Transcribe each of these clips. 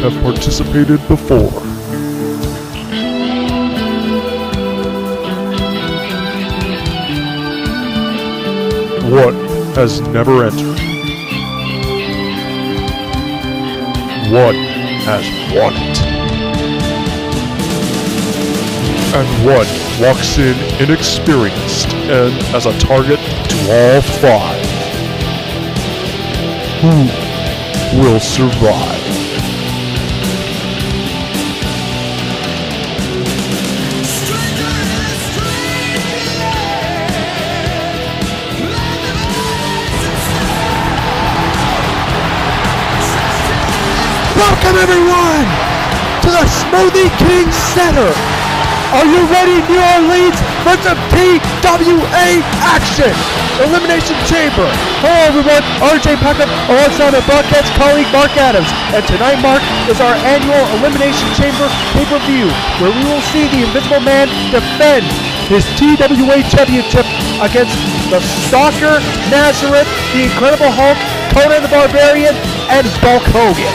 have participated before. What has never entered? What has won it? And what walks in inexperienced and as a target to all five? Who will survive? Welcome everyone to the Smoothie King Center. Are you ready, New Orleans, for some TWA action? Elimination Chamber. Hello everyone, RJ Packard alongside our broadcast colleague Mark Adams. And tonight, Mark, is our annual Elimination Chamber pay-per-view, where we will see the Invisible Man defend his TWA Championship against the Stalker, Nazareth, the Incredible Hulk, Conan the Barbarian, and Bulk Hogan.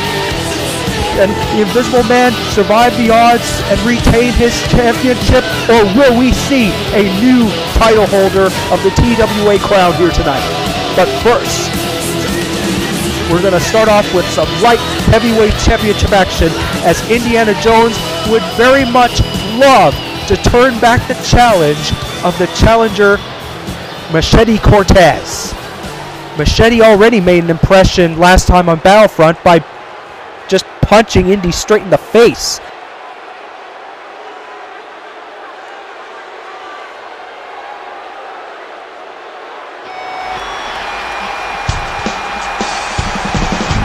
And the Invisible Man survive the odds and retain his championship, or will we see a new title holder of the TWA crown here tonight? But first, we're going to start off with some light heavyweight championship action, as Indiana Jones would very much love to turn back the challenge of the challenger Machete Cortez. Machete already made an impression last time on Battlefront by just punching Indy straight in the face.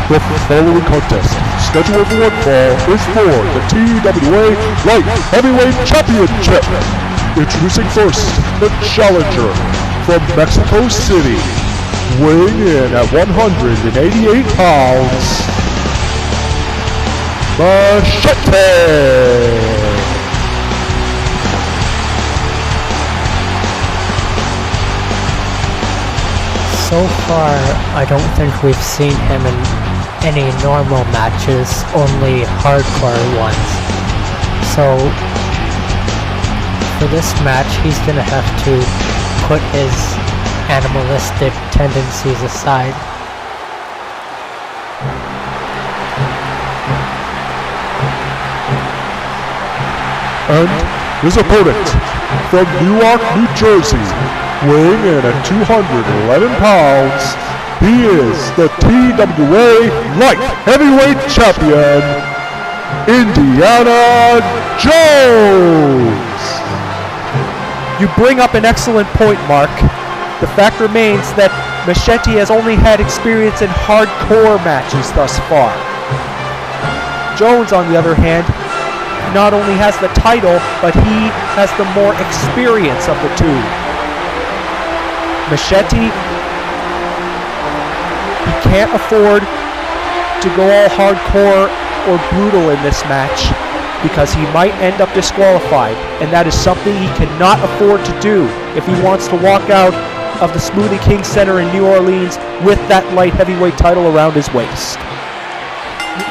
The following contest, scheduled for one fall, is for the TWA Light Heavyweight Championship. Introducing first, the challenger from Mexico City, weighing in at 188 pounds, Machete! So far, I don't think we've seen him in any normal matches, only hardcore ones. So, for this match, he's gonna have to put his animalistic tendencies aside. And his opponent, from Newark, New Jersey, weighing in at 211 pounds, he is the TWA Light Heavyweight Champion, Indiana Jones! You bring up an excellent point, Mark. The fact remains that Machete has only had experience in hardcore matches thus far. Jones, on the other hand, not only has the title, but he has the more experience of the two. Machete, he can't afford to go all hardcore or brutal in this match because he might end up disqualified, and that is something he cannot afford to do if he wants to walk out of the Smoothie King Center in New Orleans with that light heavyweight title around his waist.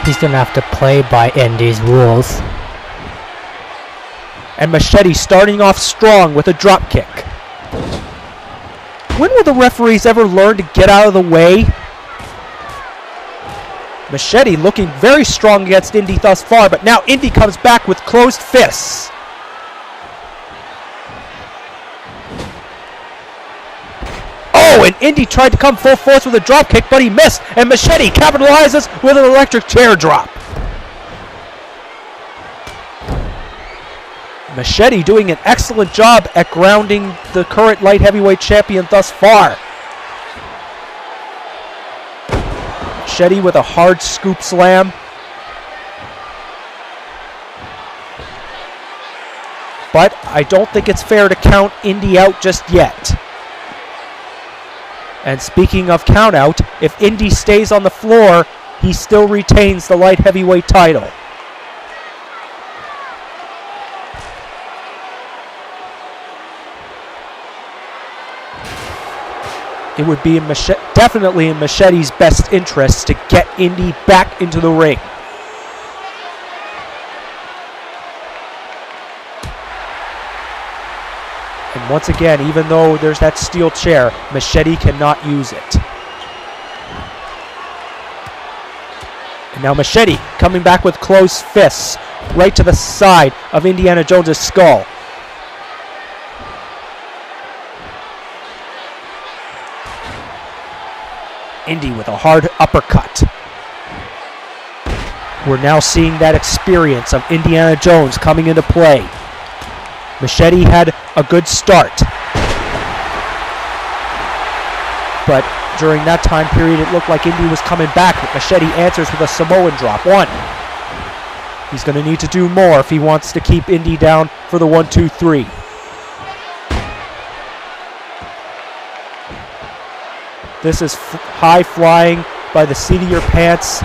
He's gonna have to play by Indy's rules. And Machete starting off strong with a drop kick. When will the referees ever learn to get out of the way? Machete looking very strong against Indy thus far, but now Indy comes back with closed fists. Oh, and Indy tried to come full force with a drop kick, but he missed, and Machete capitalizes with an electric chair drop. Machete doing an excellent job at grounding the current light heavyweight champion thus far. Machete with a hard scoop slam. But I don't think it's fair to count Indy out just yet. And speaking of count out, if Indy stays on the floor, he still retains the light heavyweight title. It would be definitely in Machete's best interest to get Indy back into the ring. And once again, even though there's that steel chair, Machete cannot use it. And now Machete coming back with closed fists right to the side of Indiana Jones' skull. Indy with a hard uppercut. We're now seeing that experience of Indiana Jones coming into play. Machete had a good start, but during that time period it looked like Indy was coming back, but Machete answers with a Samoan drop. 1. He's going to need to do more if he wants to keep Indy down for the 1, 2, 3. This is high flying by the seat of your pants,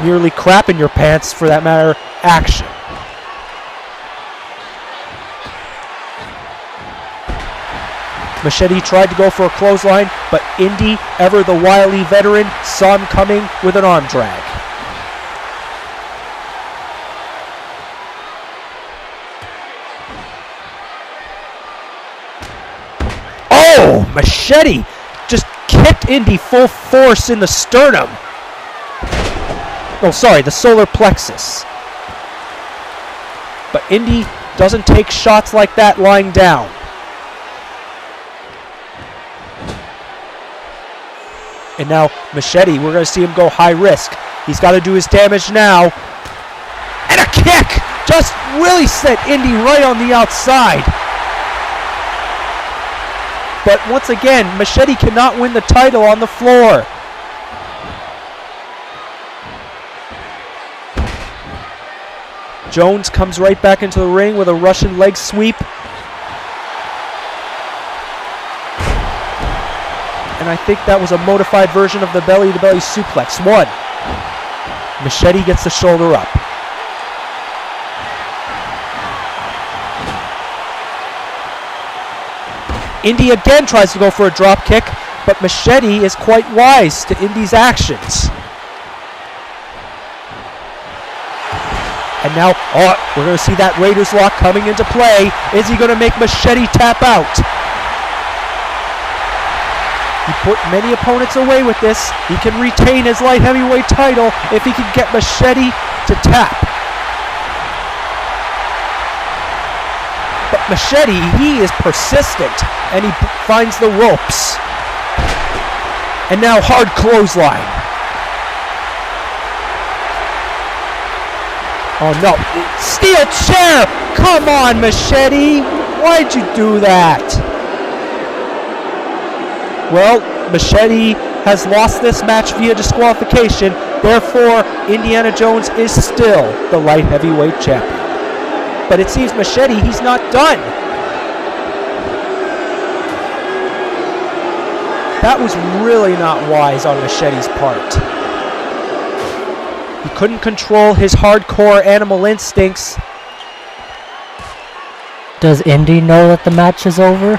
nearly crapping your pants for that matter, action. Machete tried to go for a clothesline, but Indy, ever the wily veteran, saw him coming with an arm drag. Oh, Machete just kicked Indy full force in the sternum. Oh, sorry, the solar plexus. But Indy doesn't take shots like that lying down. And now Machete, we're going to see him go high risk. He's got to do his damage now. And a kick! Just really set Indy right on the outside. But once again, Machete cannot win the title on the floor. Jones comes right back into the ring with a Russian leg sweep. And I think that was a modified version of the belly-to-belly suplex. 1. Machete gets the shoulder up. Indy again tries to go for a drop kick, but Machete is quite wise to Indy's actions. And now, we're going to see that Raiders lock coming into play. Is he going to make Machete tap out? He put many opponents away with this. He can retain his light heavyweight title if he can get Machete to tap. But Machete, he is persistent, and he finds the ropes. And now hard clothesline. Oh no, steel chair! Come on, Machete! Why'd you do that? Well, Machete has lost this match via disqualification. Therefore, Indiana Jones is still the light heavyweight champion. But it seems Machete, he's not done. That was really not wise on Machete's part. He couldn't control his hardcore animal instincts. Does Indy know that the match is over?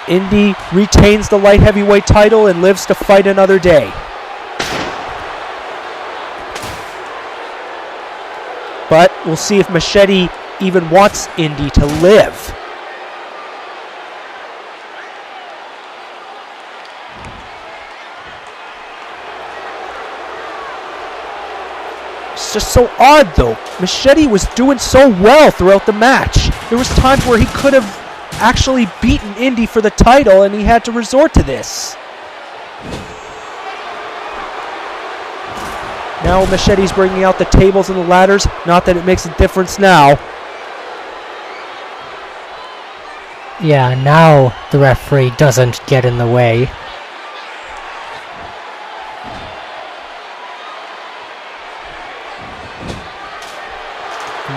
Indy retains the light heavyweight title and lives to fight another day. But we'll see if Machete even wants Indy to live. It's just so odd though. Machete was doing so well throughout the match. There was times where he could have actually beaten Indy for the title and he had to resort to this. Now Machete's bringing out the tables and the ladders. Not that it makes a difference now. Yeah, now the referee doesn't get in the way.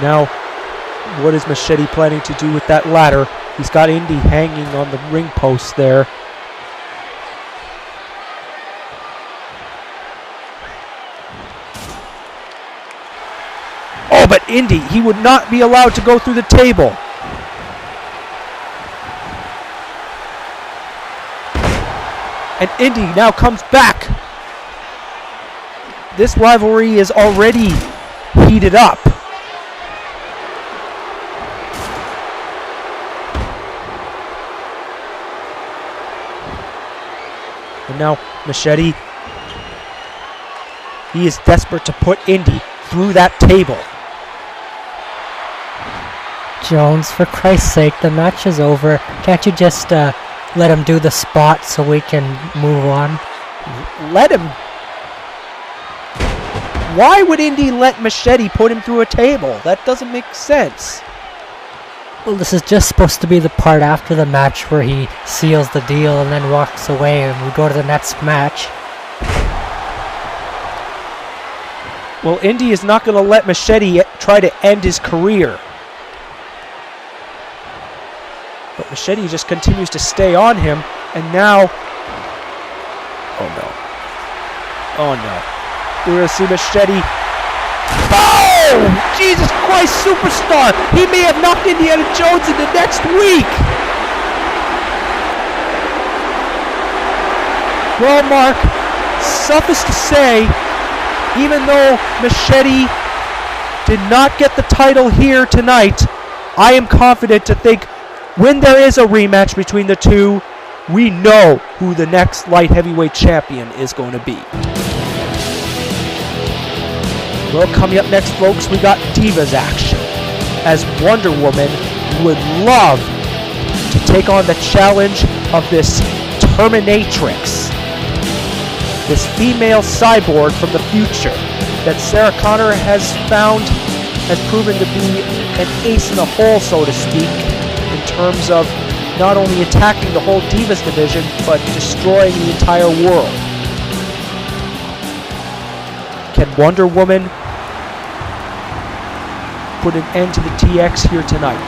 Now, what is Machete planning to do with that ladder? He's got Indy hanging on the ring post there. Oh, but Indy, he would not be allowed to go through the table. And Indy now comes back. This rivalry is already heated up. And now Machete, he is desperate to put Indy through that table. Jones, for Christ's sake, the match is over. Can't you just let him do the spot so we can move on? Let him. Why would Indy let Machete put him through a table? That doesn't make sense. Well, this is just supposed to be the part after the match where he seals the deal and then walks away and we go to the next match. Well, Indy is not going to let Machete try to end his career. But Machete just continues to stay on him, and now... Oh no. Oh no. We're going to see Machete... Boom! Jesus Christ, superstar! He may have knocked Indiana Jones into next week! Well, Mark, suffice to say, even though Machete did not get the title here tonight, I am confident to think when there is a rematch between the two, we know who the next light heavyweight champion is going to be. Well, coming up next, folks, we got Divas action, as Wonder Woman would love to take on the challenge of this Terminatrix, this female cyborg from the future that Sarah Connor has proven to be an ace in the hole, so to speak, in terms of not only attacking the whole Divas division, but destroying the entire world. Can Wonder Woman put an end to the TX here tonight?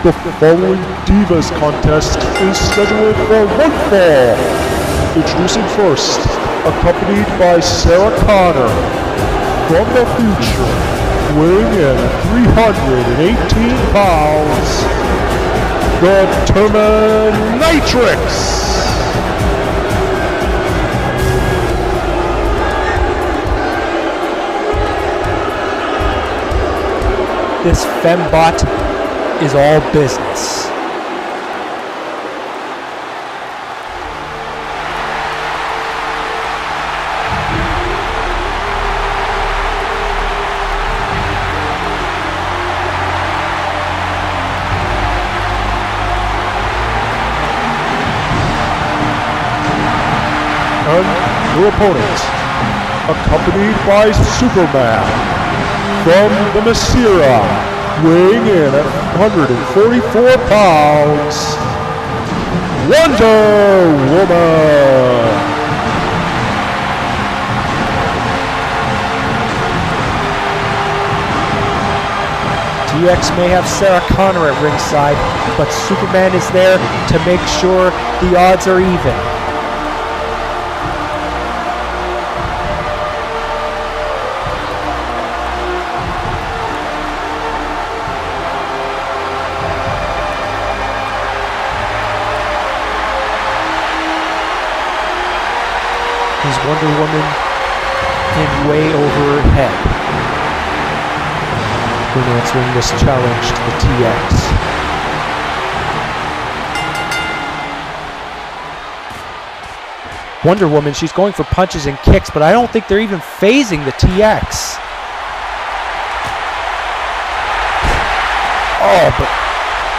The following Divas contest is scheduled for one fall. Introducing first, accompanied by Sarah Connor, from the future, weighing in at 318 pounds, the Terminatrix! This fembot is all business. And your opponent, accompanied by Superman, from the Masira, weighing in at 144 pounds, Wonder Woman! TX may have Sarah Connor at ringside, but Superman is there to make sure the odds are even. Is Wonder Woman in way over her head when answering this challenge to the TX? Wonder Woman, she's going for punches and kicks, but I don't think they're even phasing the TX. Oh, but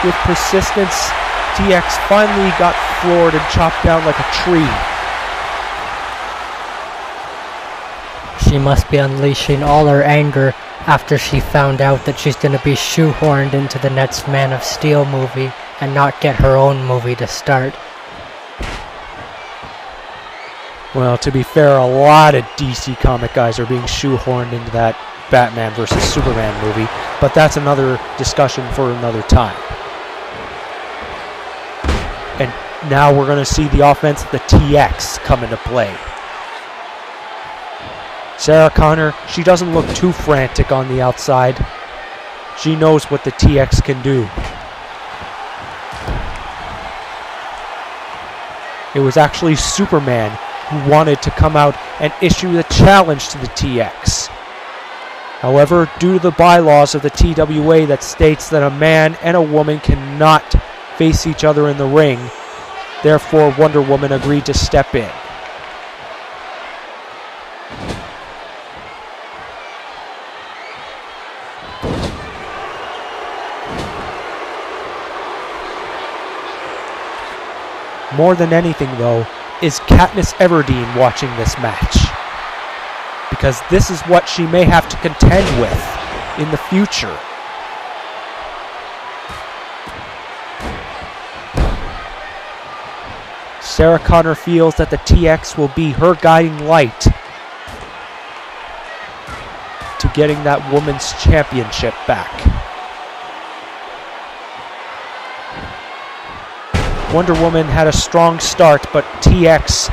with persistence, TX finally got floored and chopped down like a tree. She must be unleashing all her anger after she found out that she's going to be shoehorned into the next Man of Steel movie and not get her own movie to start. Well, to be fair, a lot of DC comic guys are being shoehorned into that Batman vs. Superman movie, but that's another discussion for another time. And now we're going to see the offense of the TX come into play. Sarah Connor, she doesn't look too frantic on the outside. She knows what the TX can do. It was actually Superman who wanted to come out and issue the challenge to the TX. However, due to the bylaws of the TWA that states that a man and a woman cannot face each other in the ring, Therefore, Wonder Woman agreed to step in. More than anything, though, is Katniss Everdeen watching this match. Because this is what she may have to contend with in the future. Sarah Connor feels that the TX will be her guiding light to getting that women's championship back. Wonder Woman had a strong start, but TX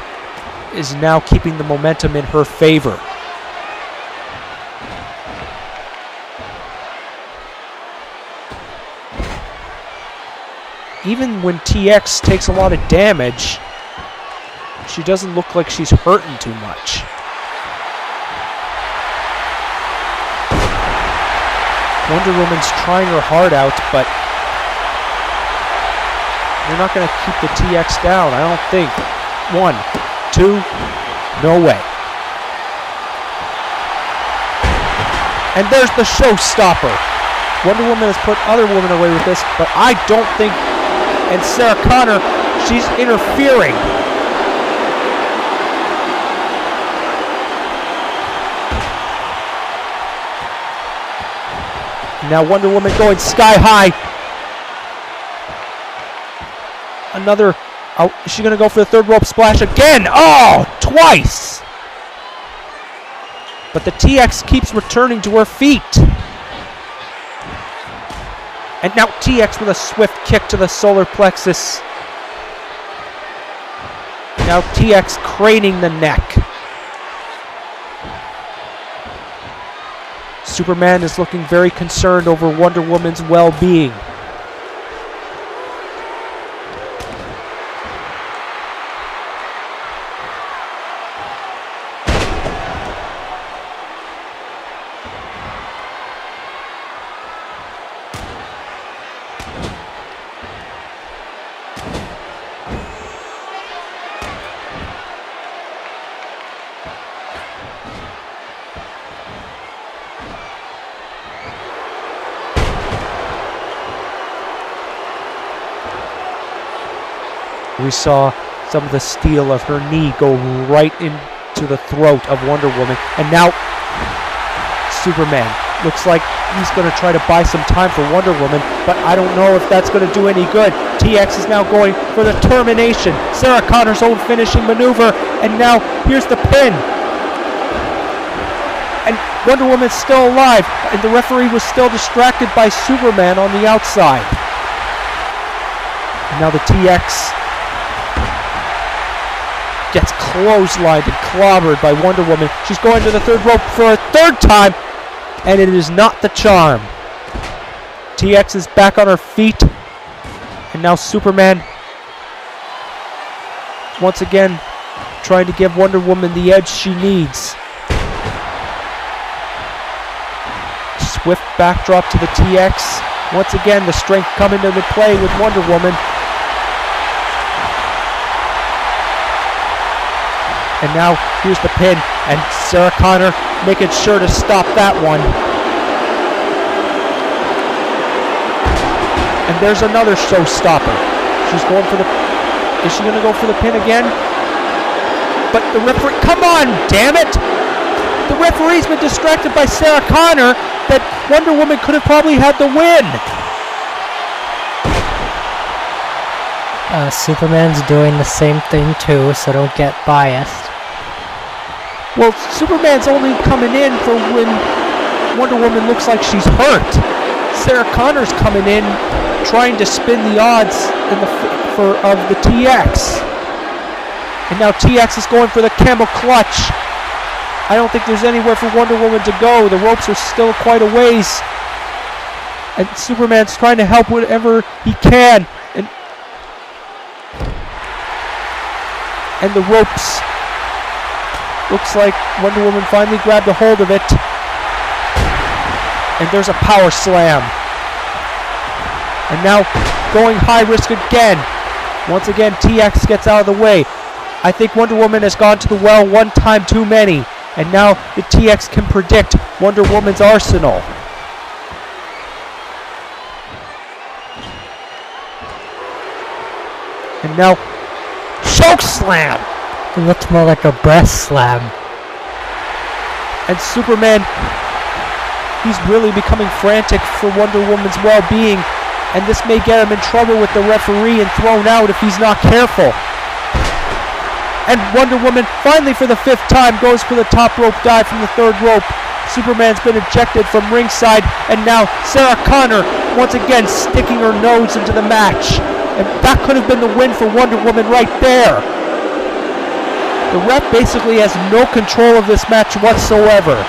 is now keeping the momentum in her favor. Even when TX takes a lot of damage, she doesn't look like she's hurting too much. Wonder Woman's trying her heart out, but they're not going to keep the TX down, I don't think. 1, 2, no way. And there's the showstopper. Wonder Woman has put other women away with this, but I don't think, and Sarah Connor, she's interfering. Now Wonder Woman going sky high. Another, is she going to go for the third rope splash again? Oh, twice! But the TX keeps returning to her feet. And now TX with a swift kick to the solar plexus. Now TX craning the neck. Superman is looking very concerned over Wonder Woman's well-being. We saw some of the steel of her knee go right into the throat of Wonder Woman. And now Superman looks like he's going to try to buy some time for Wonder Woman, but I don't know if that's going to do any good. TX is now going for the termination. Sarah Connor's own finishing maneuver, and now here's the pin. And Wonder Woman's still alive, and the referee was still distracted by Superman on the outside. And now the TX gets clotheslined and clobbered by Wonder Woman. She's going to the third rope for a third time, and it is not the charm. TX is back on her feet, and now Superman once again trying to give Wonder Woman the edge she needs. Swift backdrop to the TX. Once again, the strength coming into play with Wonder Woman. And now, here's the pin, and Sarah Connor making sure to stop that one. And there's another showstopper. She's going for the... Is she going to go for the pin again? But the referee... Come on, damn it! The referee's been distracted by Sarah Connor that Wonder Woman could have probably had the win. Superman's doing the same thing too, so don't get biased. Well, Superman's only coming in for when Wonder Woman looks like she's hurt. Sarah Connor's coming in trying to spin the odds of the TX. And now TX is going for the camel clutch. I don't think there's anywhere for Wonder Woman to go. The ropes are still quite a ways. And Superman's trying to help whatever he can. And the ropes... Looks like Wonder Woman finally grabbed a hold of it. And there's a power slam. And now going high risk again. Once again, TX gets out of the way. I think Wonder Woman has gone to the well one time too many. And now the TX can predict Wonder Woman's arsenal. And now, choke slam! It looks more like a breast slam. And Superman, he's really becoming frantic for Wonder Woman's well-being. And this may get him in trouble with the referee and thrown out if he's not careful. And Wonder Woman, finally for the 5th time, goes for the top rope dive from the 3rd rope. Superman's been ejected from ringside, and now Sarah Connor once again sticking her nose into the match. And that could have been the win for Wonder Woman right there. The ref basically has no control of this match whatsoever.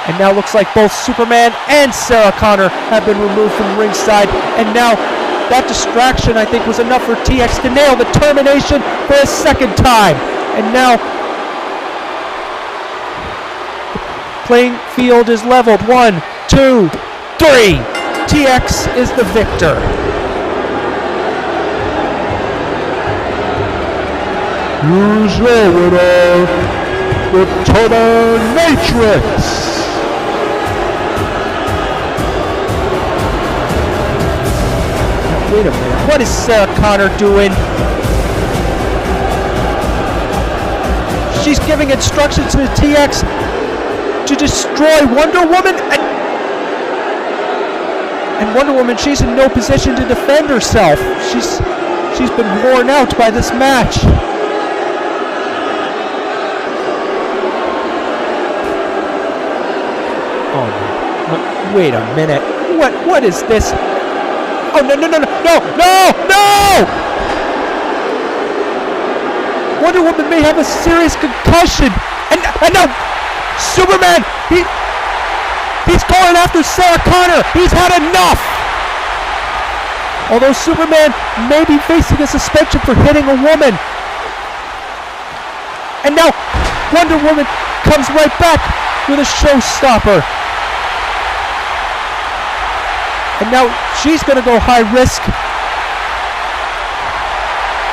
And now looks like both Superman and Sarah Connor have been removed from ringside. And now that distraction, I think, was enough for TX to nail the termination for a 2nd time. And now the playing field is leveled. 1, 2, 3. TX is the victor. Here's your winner, the Terminatrix. Wait a minute, what is Sarah Connor doing? She's giving instructions to the TX to destroy Wonder Woman, and Wonder Woman, she's in no position to defend herself. She's been worn out by this match. Oh no, wait a minute. What is this? Oh, no! Wonder Woman may have a serious concussion. And now, Superman, he's going after Sarah Connor. He's had enough. Although Superman may be facing a suspension for hitting a woman. And now, Wonder Woman comes right back with a showstopper. And now she's going to go high risk.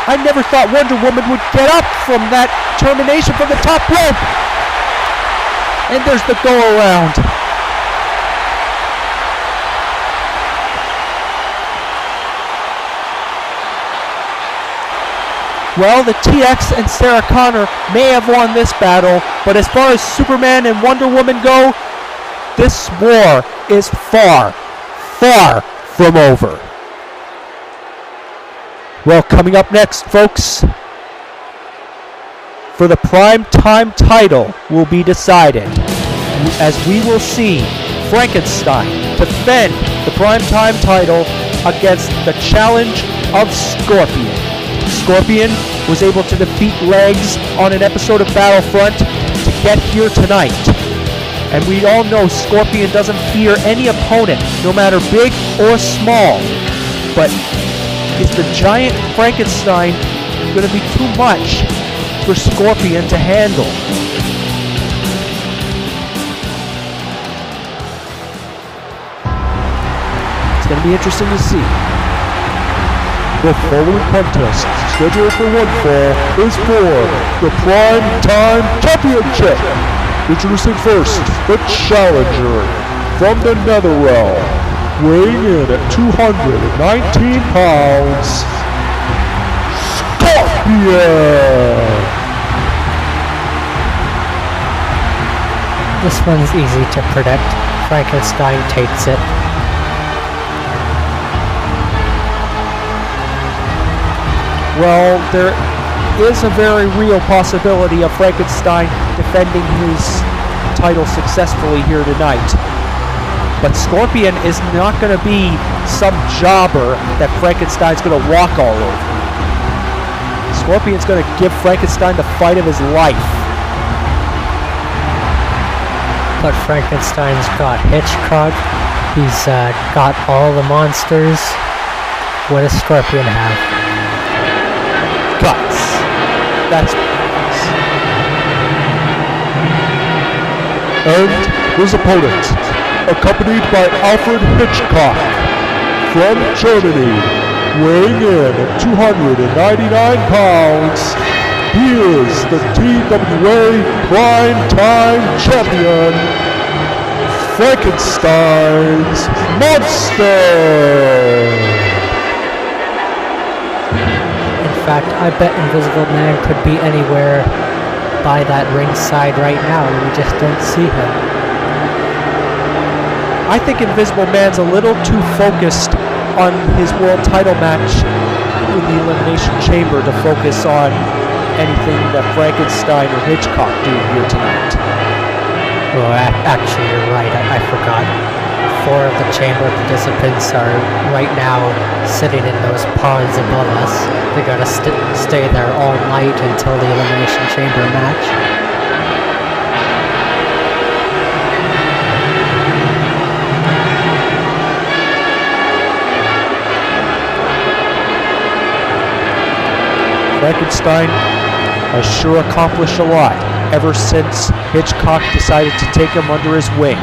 I never thought Wonder Woman would get up from that termination from the top rope. And there's the go around. Well, the TX and Sarah Connor may have won this battle, but as far as Superman and Wonder Woman go, this war is far from over. Well, coming up next, folks, for the Primetime title will be decided, as we will see Frankenstein defend the Primetime title against the challenge of Scorpion. Scorpion was able to defeat Legs on an episode of Battlefront to get here tonight. And we all know Scorpion doesn't fear any opponent, no matter big or small. But is the giant Frankenstein going to be too much for Scorpion to handle? It's going to be interesting to see. The following contest, scheduled for one fall, is for the Primetime Championship. Introducing first, the challenger from the Netherrealm, weighing in at 219 pounds, Scorpion! This one's easy to predict. Frankenstein takes it. Well, there is a very real possibility of Frankenstein defending his title successfully here tonight. But Scorpion is not going to be some jobber that Frankenstein's going to walk all over. Scorpion's going to give Frankenstein the fight of his life. But Frankenstein's got Hitchcock. He's got all the monsters. What does Scorpion have? Guts. That's what it is. And his opponent, accompanied by Alfred Hitchcock, from Germany, weighing in at 299 pounds, he is the TWA Primetime Champion, Frankenstein's Monster! In fact, I bet Invisible Man could be anywhere by that ringside right now, and we just don't see him. I think Invisible Man's a little too focused on his world title match in the Elimination Chamber to focus on anything that Frankenstein or Hitchcock do here tonight. Oh, actually, you're right. I forgot. 4 of the chamber participants are right now sitting in those ponds above us. They gotta stay there all night until the Elimination Chamber match. Frankenstein has sure accomplished a lot ever since Hitchcock decided to take him under his wing,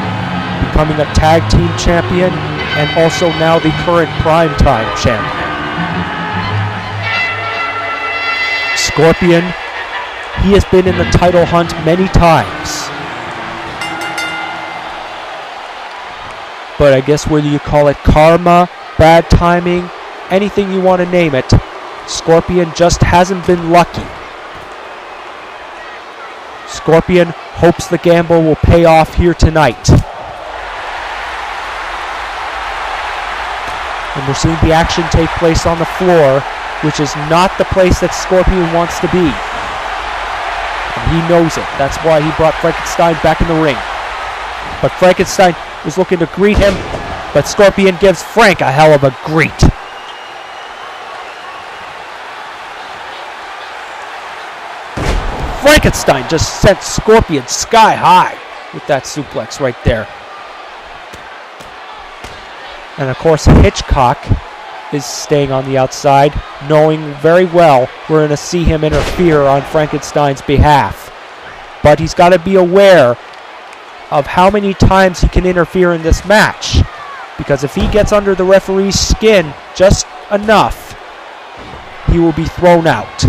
becoming a tag team champion and also now the current Primetime champion. Scorpion, he has been in the title hunt many times. But I guess whether you call it karma, bad timing, anything you want to name it, Scorpion just hasn't been lucky. Scorpion hopes the gamble will pay off here tonight. And we're seeing the action take place on the floor, which is not the place that Scorpion wants to be. And he knows it. That's why he brought Frankenstein back in the ring. But Frankenstein is looking to greet him, but Scorpion gives Frank a hell of a greet. Frankenstein just sent Scorpion sky high with that suplex right there. And of course Hitchcock is staying on the outside, knowing very well we're going to see him interfere on Frankenstein's behalf. But he's got to be aware of how many times he can interfere in this match. Because if he gets under the referee's skin just enough, he will be thrown out.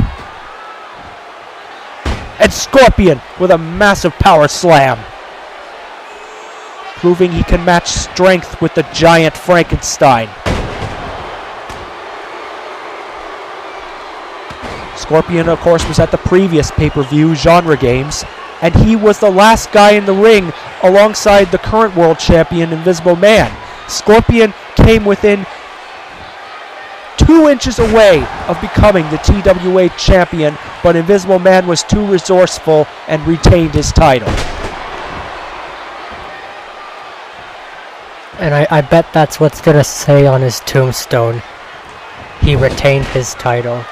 And Scorpion with a massive power slam, proving he can match strength with the giant Frankenstein. Scorpion, of course, was at the previous pay-per-view Genre Games, and he was the last guy in the ring alongside the current world champion, Invisible Man. Scorpion came within 2 inches away of becoming the TWA champion, but Invisible Man was too resourceful and retained his title. And I bet that's what's gonna say on his tombstone. He retained his title.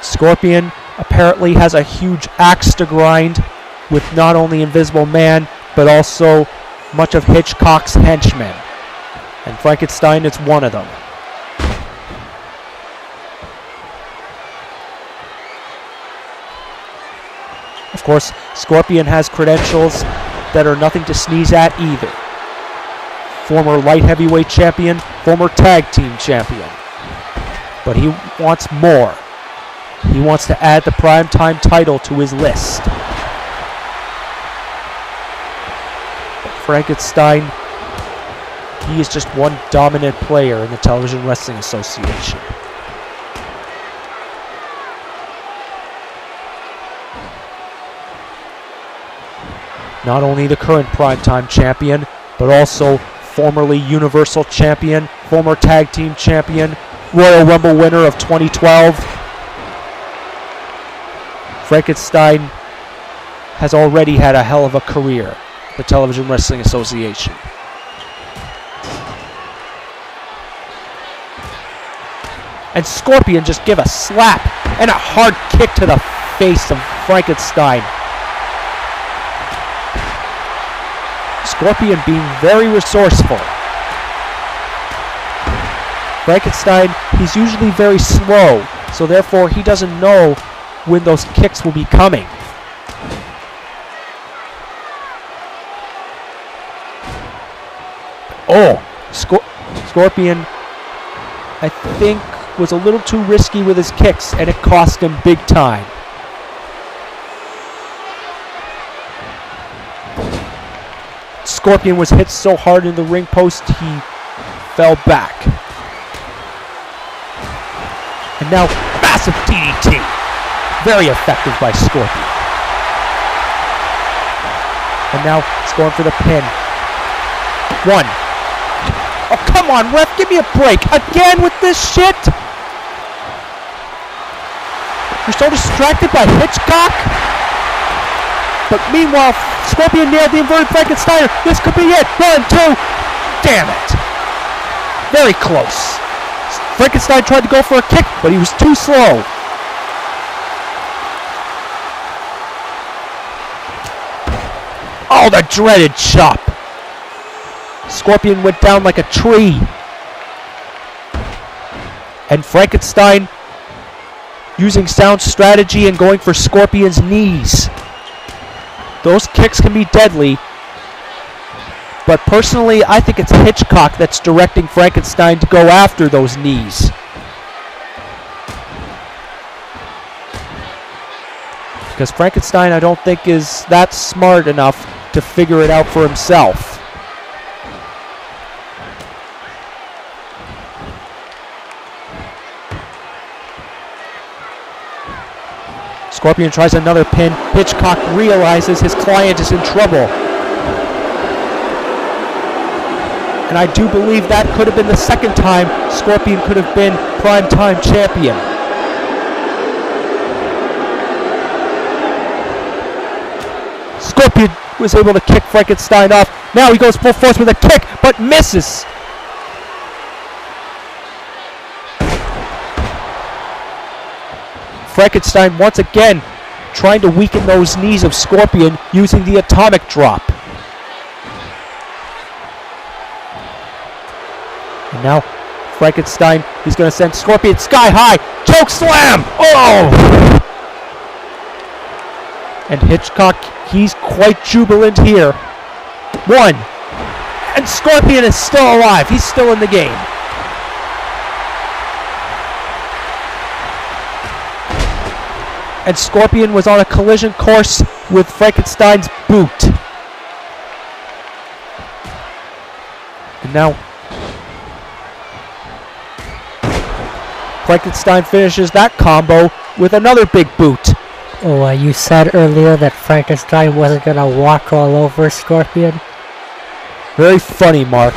Scorpion apparently has a huge axe to grind with not only Invisible Man, but also much of Hitchcock's henchmen. And Frankenstein is one of them. Of course, Scorpion has credentials that are nothing to sneeze at either. Former light heavyweight champion, former tag team champion. But he wants more. He wants to add the Primetime title to his list. But Frankenstein, he is just one dominant player in the Television Wrestling Association. Not only the current Primetime champion, but also formerly Universal champion, former tag team champion, Royal Rumble winner of 2012. Frankenstein has already had a hell of a career, the Television Wrestling Association. And Scorpion just give a slap and a hard kick to the face of Frankenstein. Scorpion being very resourceful. Frankenstein, he's usually very slow, so therefore he doesn't know when those kicks will be coming. Oh, Scorpion, I think, was a little too risky with his kicks, and it cost him big time. Scorpion was hit so hard in the ring post, he fell back. And now, massive DDT. Very effective by Scorpion. And now, it's going for the pin. 1. Oh, come on, ref, give me a break. Again with this shit? You're so distracted by Hitchcock? But meanwhile, Scorpion nailed the inverted Frankensteiner. This could be it. 1, 2. Damn it. Very close. Frankenstein tried to go for a kick, but he was too slow. Oh, the dreaded chop. Scorpion went down like a tree. And Frankenstein using sound strategy and going for Scorpion's knees. Those kicks can be deadly. But personally, I think it's Hitchcock that's directing Frankenstein to go after those knees. Because Frankenstein, I don't think, is that smart enough to figure it out for himself. Scorpion tries another pin. Hitchcock realizes his client is in trouble. And I do believe that could have been the second time Scorpion could have been Primetime Champion. Scorpion was able to kick Frankenstein off. Now he goes full force with a kick, but misses. Frankenstein once again trying to weaken those knees of Scorpion using the atomic drop. And now Frankenstein, he's going to send Scorpion sky high. Choke slam! Oh! And Hitchcock, he's quite jubilant here. 1. And Scorpion is still alive. He's still in the game. And Scorpion was on a collision course with Frankenstein's boot. And now Frankenstein finishes that combo with another big boot. Oh, you said earlier that Frankenstein wasn't gonna walk all over Scorpion? Very funny, Mark.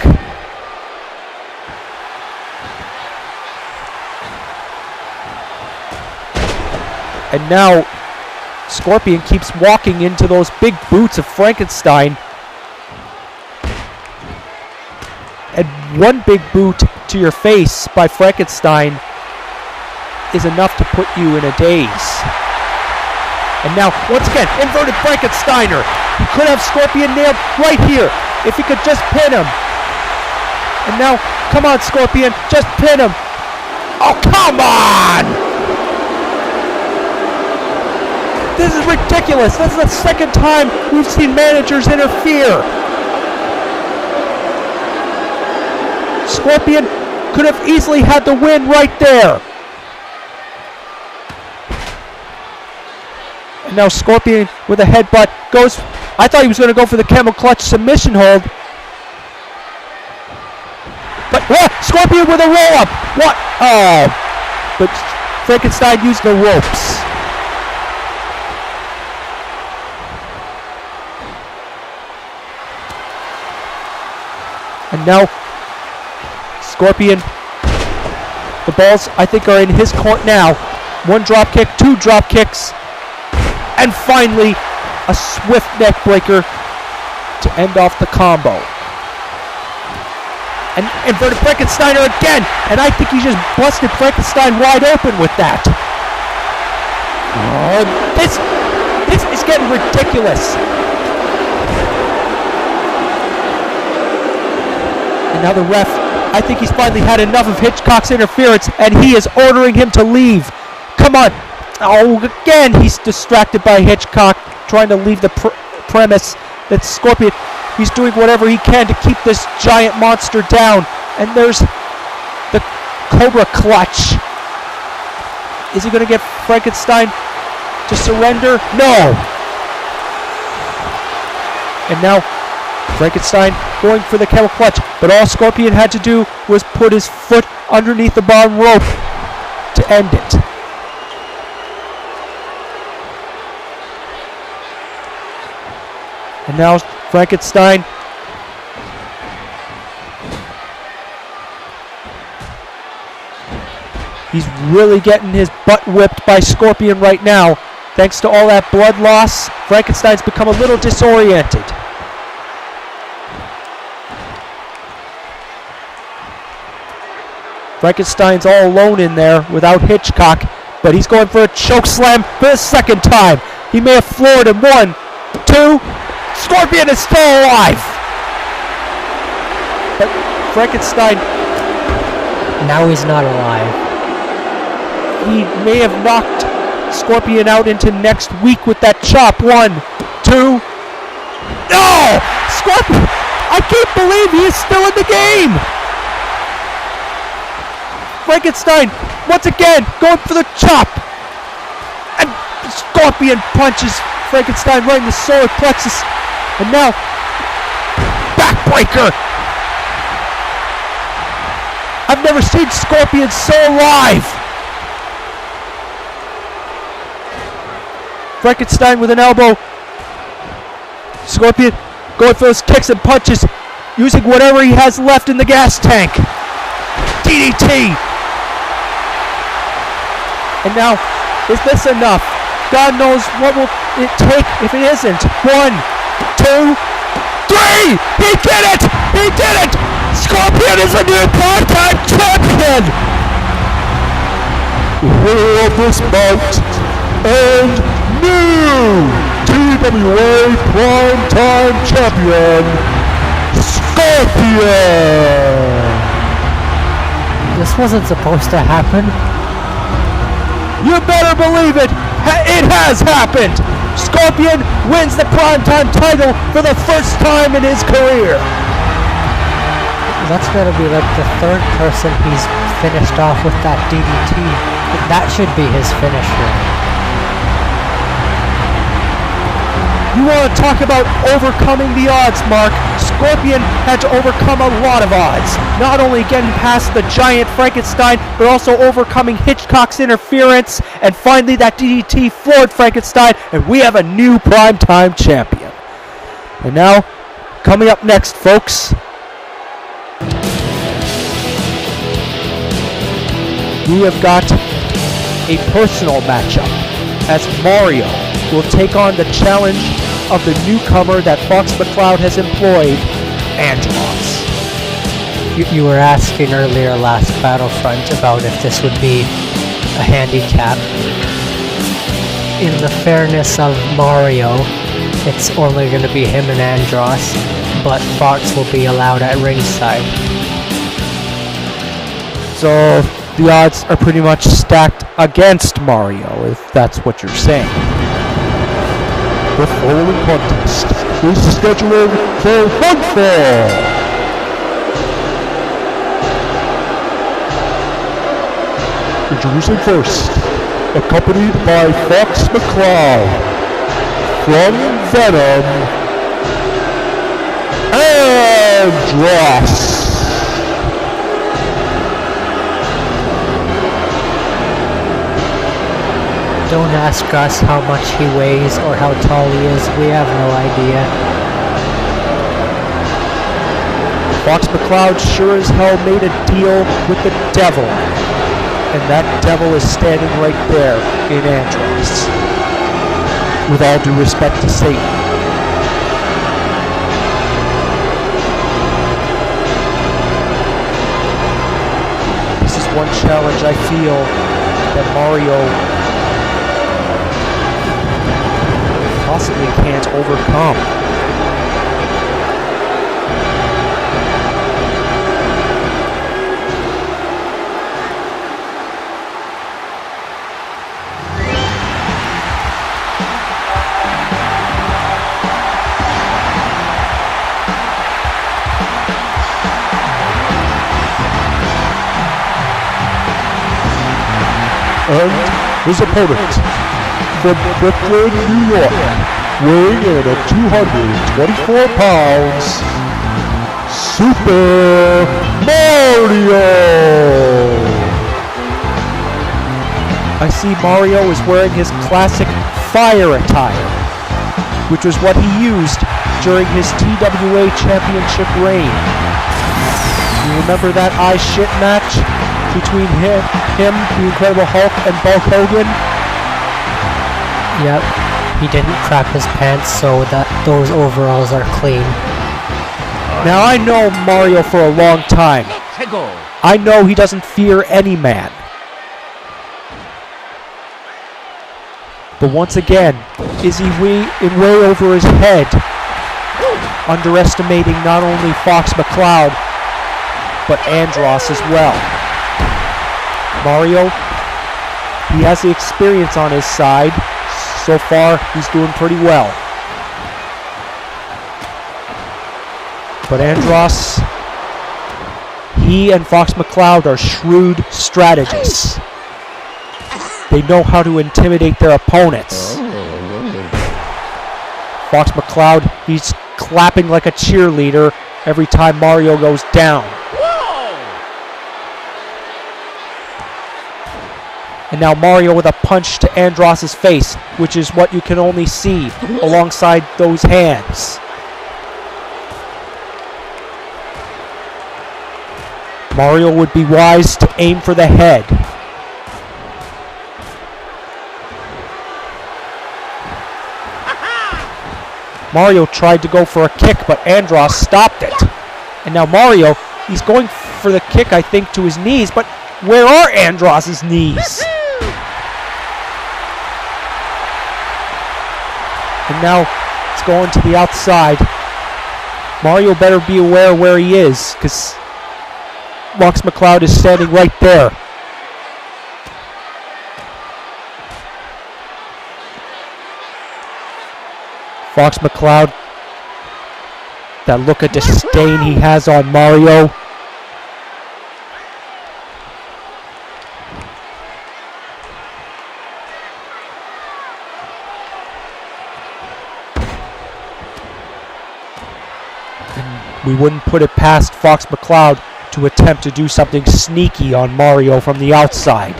And now Scorpion keeps walking into those big boots of Frankenstein. And one big boot to your face by Frankenstein is enough to put you in a daze. And now, once again, inverted Frankensteiner. He could have Scorpion nailed right here if he could just pin him. And now, come on, Scorpion, just pin him. Oh, come on! This is ridiculous. This is the second time we've seen managers interfere. Scorpion could have easily had the win right there. And now Scorpion with a headbutt goes. I thought he was going to go for the camel clutch submission hold. But Scorpion with a roll up. What? Oh. But Frankenstein used the ropes. And now Scorpion, the balls I think are in his court now. 1 drop kick, 2 drop kicks. And finally, a swift neck breaker to end off the combo. And inverted Frankensteiner again. And I think he just busted Frankenstein wide open with that. Oh, this is getting ridiculous. And now the ref, I think he's finally had enough of Hitchcock's interference, and he is ordering him to leave. Come on. Oh, again, he's distracted by Hitchcock, trying to leave the premise that Scorpion... He's doing whatever he can to keep this giant monster down. And there's the Cobra Clutch. Is he going to get Frankenstein to surrender? No! And now Frankenstein going for the camel clutch, but all Scorpion had to do was put his foot underneath the bottom rope to end it. And now Frankenstein he's really getting his butt whipped by Scorpion right now. Thanks to all that blood loss, Frankenstein's become a little disoriented. Frankenstein's all alone in there without Hitchcock, but he's going for a choke slam for the second time. He may have floored him. 1, 2, Scorpion is still alive! But Frankenstein... Now he's not alive. He may have knocked Scorpion out into next week with that chop. 1, 2... No! Scorpion! I can't believe he is still in the game! Frankenstein, once again, going for the chop! And Scorpion punches Frankenstein right in the solar plexus. And now, backbreaker! I've never seen Scorpion so alive! Frankenstein with an elbow. Scorpion going for those kicks and punches, using whatever he has left in the gas tank. DDT! And now, is this enough? God knows what will it take if it isn't. 1, 2, 3! He did it! He did it! Scorpion is a new Primetime Champion! Winner of this bout and new TWA Primetime Champion, Scorpion! This wasn't supposed to happen. You better believe it! It has happened! Scorpion wins the Primetime title for the first time in his career! That's gotta be like the third person he's finished off with that DDT. That should be his finisher. You want to talk about overcoming the odds, Mark? Scorpion had to overcome a lot of odds. Not only getting past the giant Frankenstein, but also overcoming Hitchcock's interference. And finally that DDT floored Frankenstein, and we have a new Primetime Champion. And now, coming up next, folks, we have got a personal matchup as Mario will take on the challenge of the newcomer that Fox McCloud has employed, Andros. You were asking earlier last Battlefront about if this would be a handicap. In the fairness of Mario, it's only going to be him and Andros, but Fox will be allowed at ringside. So the odds are pretty much stacked against Mario, if that's what you're saying. The following contest is scheduled for one fall. Introducing first, accompanied by Fox McCloud, from Venom, Andros. Don't ask us how much he weighs or how tall he is. We have no idea. Fox McCloud sure as hell made a deal with the devil. And that devil is standing right there in Andros. With all due respect to Satan. This is one challenge I feel that Mario possibly can't overcome. And his opponent, from Brooklyn, New York, weighing in at 224 pounds, Super Mario! I see Mario is wearing his classic fire attire, which was what he used during his TWA Championship reign. You remember that eye shit match between him, the Incredible Hulk, and Bulk Hogan? Yep, he didn't crap his pants so that those overalls are clean. Now I know Mario for a long time. I know he doesn't fear any man. But once again, is he way over his head, underestimating not only Fox McCloud, but Andros as well. Mario, he has the experience on his side. So far, he's doing pretty well. But Andros, he and Fox McCloud are shrewd strategists. They know how to intimidate their opponents. Fox McCloud, he's clapping like a cheerleader every time Mario goes down. And now Mario with a punch to Andros' face, which is what you can only see alongside those hands. Mario would be wise to aim for the head. Mario tried to go for a kick, but Andros stopped it. And now Mario, he's going for the kick, I think, to his knees, but where are Andros' knees? And now it's going to the outside. Mario better be aware where he is, because Fox McCloud is standing right there. Fox McCloud, that look of disdain he has on Mario. And we wouldn't put it past Fox McCloud to attempt to do something sneaky on Mario from the outside.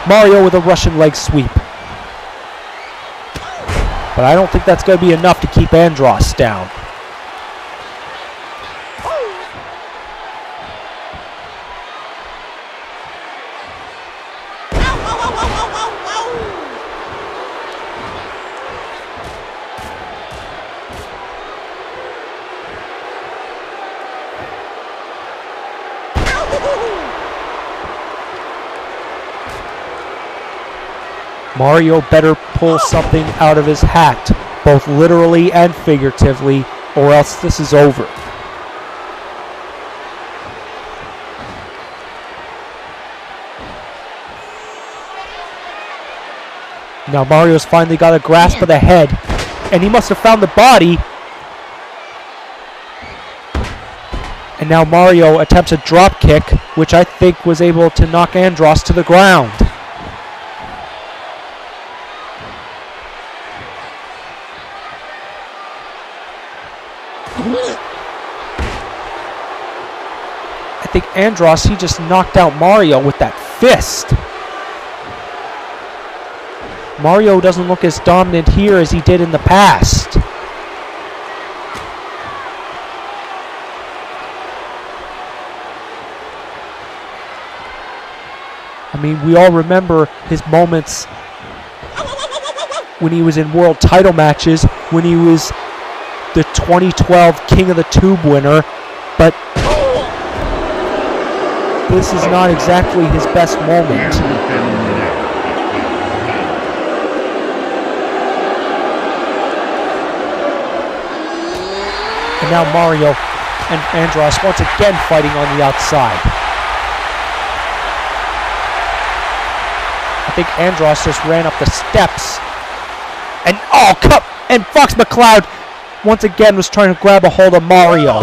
Mario with a Russian leg sweep. But I don't think that's going to be enough to keep Andros down. Mario better pull something out of his hat, both literally and figuratively, or else this is over. Now Mario's finally got a grasp of the head, and he must have found the body. And now Mario attempts a drop kick, which I think was able to knock Andros to the ground. I think Andros, he just knocked out Mario with that fist. Mario doesn't look as dominant here as he did in the past. I mean, we all remember his moments when he was in world title matches, when he was the 2012 King of the Tube winner, but this is not exactly his best moment. And now Mario and Andros once again fighting on the outside. I think Andros just ran up the steps. And and Fox McCloud once again was trying to grab a hold of Mario.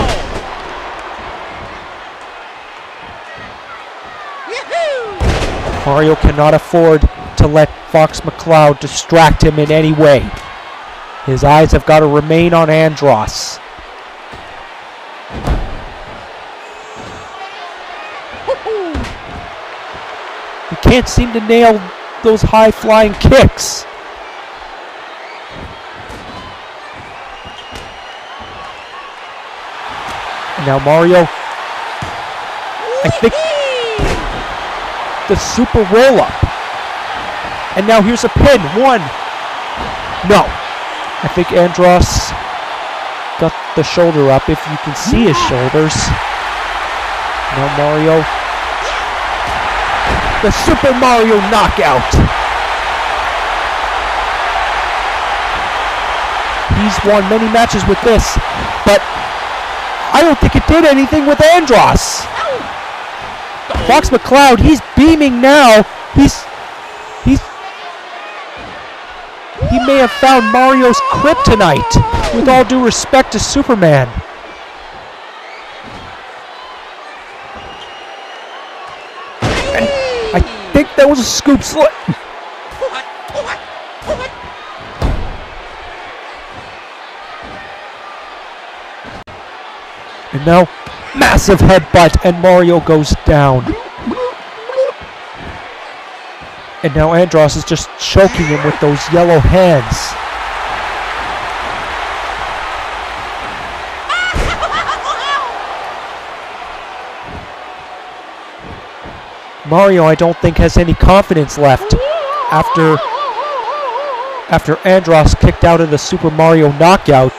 Mario cannot afford to let Fox McCloud distract him in any way. His eyes have got to remain on Andros. He can't seem to nail those high-flying kicks. And now Mario, I think, the super roll-up. And now here's a pin. One. No. I think Andros got the shoulder up, if you can see his shoulders. Now Mario. The Super Mario knockout. He's won many matches with this, but I don't think it did anything with Andros. Fox McCloud, he's beaming now. He may have found Mario's kryptonite, with all due respect to Superman. And I think that was a scoop slip. And now, massive headbutt, and Mario goes down. And now Andros is just choking him with those yellow hands. Mario, I don't think, has any confidence left after Andros kicked out of the Super Mario knockout.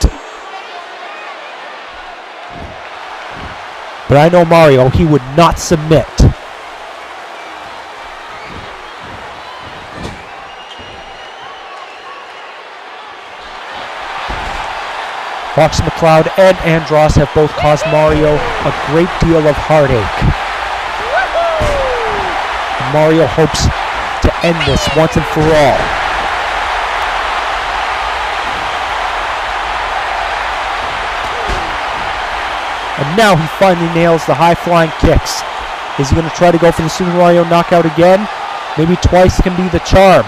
But I know Mario, he would not submit. Fox McCloud and Andros have both caused Mario a great deal of heartache. And Mario hopes to end this once and for all. And now he finally nails the high-flying kicks. Is he going to try to go for the Super Mario knockout again? Maybe twice can be the charm.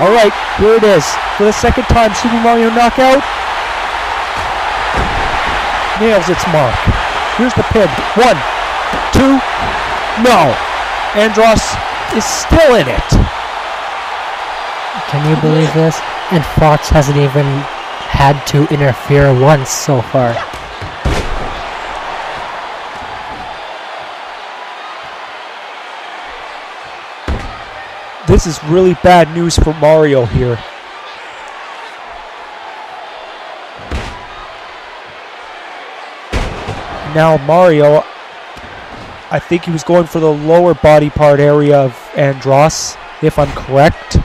Alright, here it is. For the second time, Super Mario knockout. Nails its mark. Here's the pin. 1, 2, no. Andros is still in it. Can you believe this? And Fox hasn't even had to interfere once so far. This is really bad news for Mario here. Now Mario, I think he was going for the lower body part area of Andros, if I'm correct.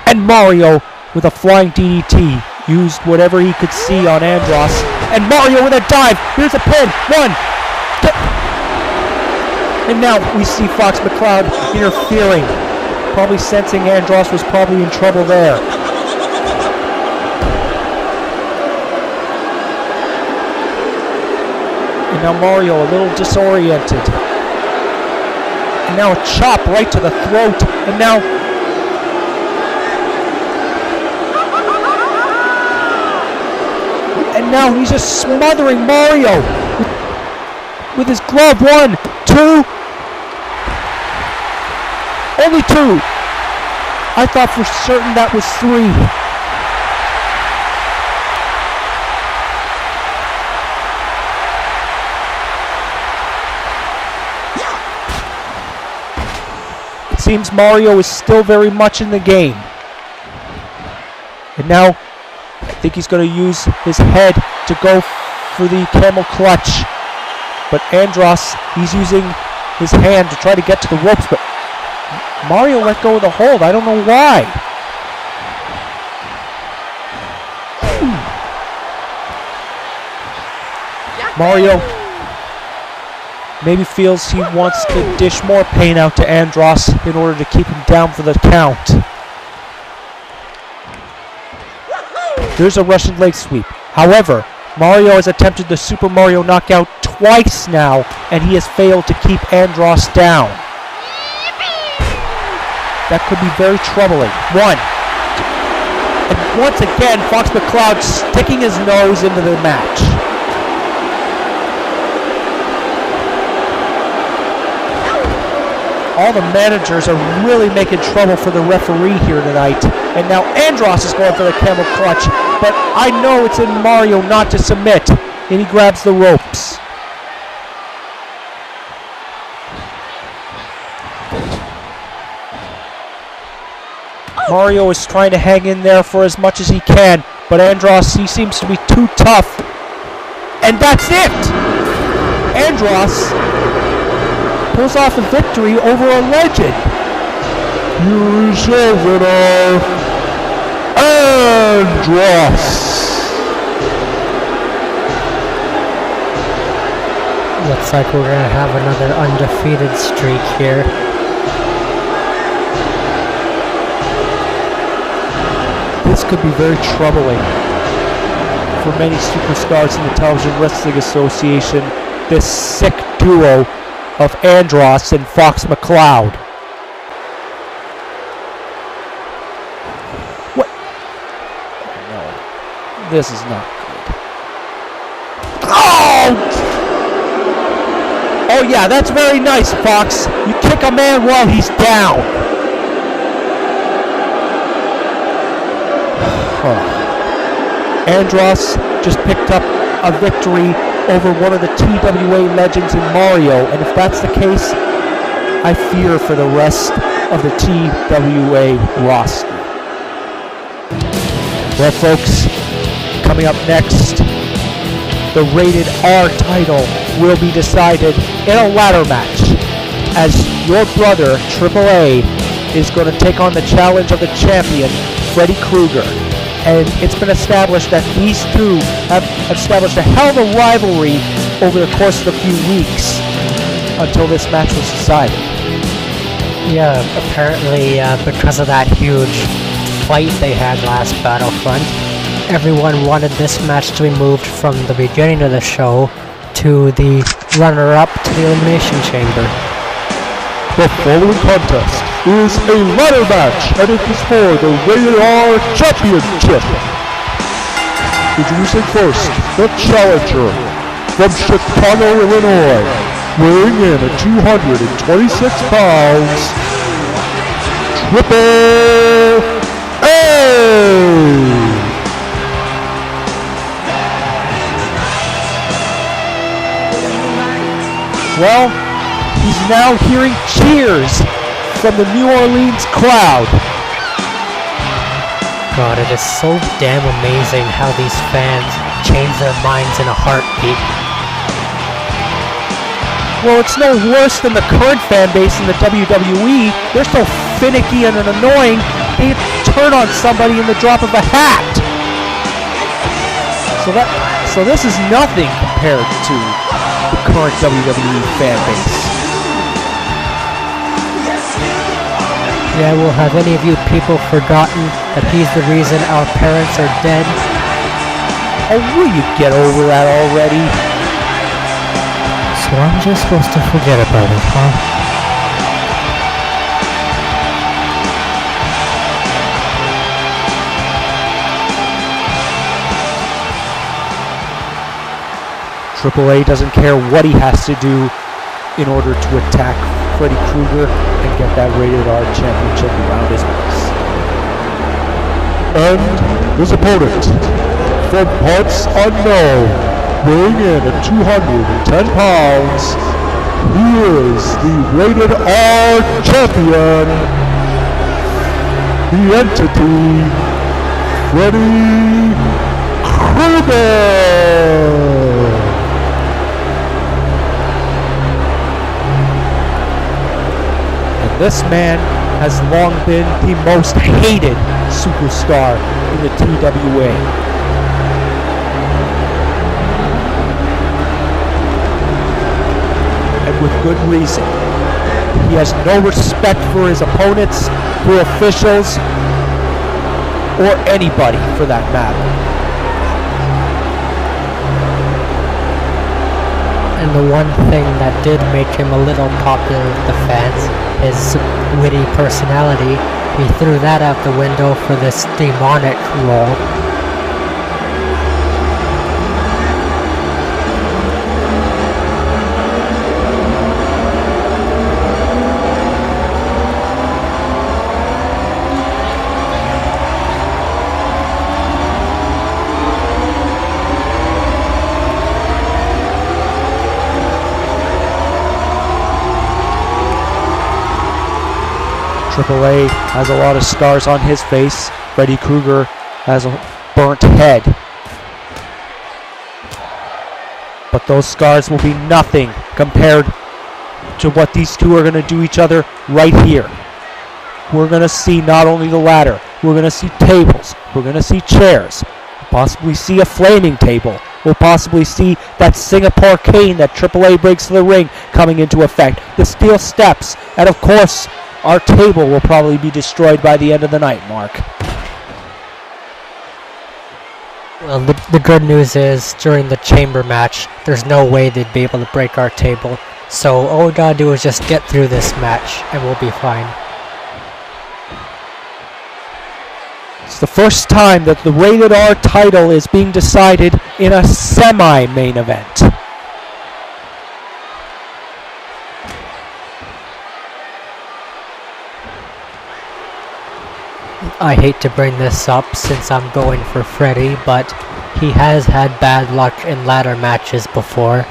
And Mario, with a flying DDT, used whatever he could see on Andros. And Mario with a dive. Here's a pin. 1, 2. And now we see Fox McCloud interfering, probably sensing Andros was probably in trouble there. And now Mario a little disoriented. And now a chop right to the throat. And now he's just smothering Mario with his glove. 1, 2. Only 2. I thought for certain that was 3. It seems Mario is still very much in the game. And now I think he's going to use his head to go for the camel clutch. But Andros, he's using his hand to try to get to the ropes, but Mario let go of the hold. I don't know why. Mario maybe feels he wants to dish more pain out to Andros in order to keep him down for the count. Here's a Russian leg sweep. However, Mario has attempted the Super Mario knockout twice now, and he has failed to keep Andros down. That could be very troubling. One. And once again, Fox McCloud sticking his nose into the match. All the managers are really making trouble for the referee here tonight. And now Andros is going for the camel clutch. But I know it's in Mario not to submit. And he grabs the ropes. Mario is trying to hang in there for as much as he can. But Andros, he seems to be too tough. And that's it! Andros pulls off a victory over a legend. Here is your winner, Andros. Looks like we're gonna have another undefeated streak here. This could be very troubling for many superstars in the Television Wrestling Association. This sick duo of Andros and Fox McCloud. What? No. This is not good. Oh! Oh yeah, that's very nice, Fox. You kick a man while he's down. Andros just picked up a victory over one of the TWA legends in Mario, and if that's the case, I fear for the rest of the TWA roster. Well, folks, coming up next, the Rated R title will be decided in a ladder match, as your brother, AAA, is going to take on the challenge of the champion, Freddy Krueger. And it's been established that these two have established a hell of a rivalry over the course of a few weeks until this match was decided. Yeah, apparently because of that huge fight they had last Battlefront, everyone wanted this match to be moved from the beginning of the show to the runner-up to the Elimination Chamber. The following contest is a ladder match, and it is for the Rated R Championship. Introducing first, the challenger from Chicago, Illinois, weighing in at 226 pounds, Triple A! Well, he's now hearing cheers from the New Orleans crowd. God, it is so damn amazing how these fans change their minds in a heartbeat. Well, it's no worse than the current fan base in the WWE. They're so finicky and annoying, they turn on somebody in the drop of a hat. So this is nothing compared to the current WWE fan base. Yeah, well, have any of you people forgotten that he's the reason our parents are dead? Oh, will you get over that already? So I'm just supposed to forget about it, huh? AAA doesn't care what he has to do in order to attack Freddy Krueger and get that Rated R Championship around his waist. And his opponent, from parts unknown, weighing in at 210 pounds, he is the Rated R Champion, the entity, Freddy Krueger! This man has long been the most hated superstar in the TWA. And with good reason. He has no respect for his opponents, for officials, or anybody for that matter. And the one thing that did make him a little popular with the fans, his witty personality, he threw that out the window for this demonic role. Triple A has a lot of scars on his face. Freddy Krueger has a burnt head. But those scars will be nothing compared to what these two are going to do each other right here. We're going to see not only the ladder, we're going to see tables, we're going to see chairs, we'll possibly see a flaming table, we'll possibly see that Singapore cane that Triple A brings to the ring coming into effect, the steel steps, and of course, our table will probably be destroyed by the end of the night, Mark. Well, the good news is, during the chamber match, there's no way they'd be able to break our table. So all we gotta do is just get through this match, and we'll be fine. It's the first time that the Rated R title is being decided in a semi-main event. I hate to bring this up since I'm going for Freddy, but he has had bad luck in ladder matches before.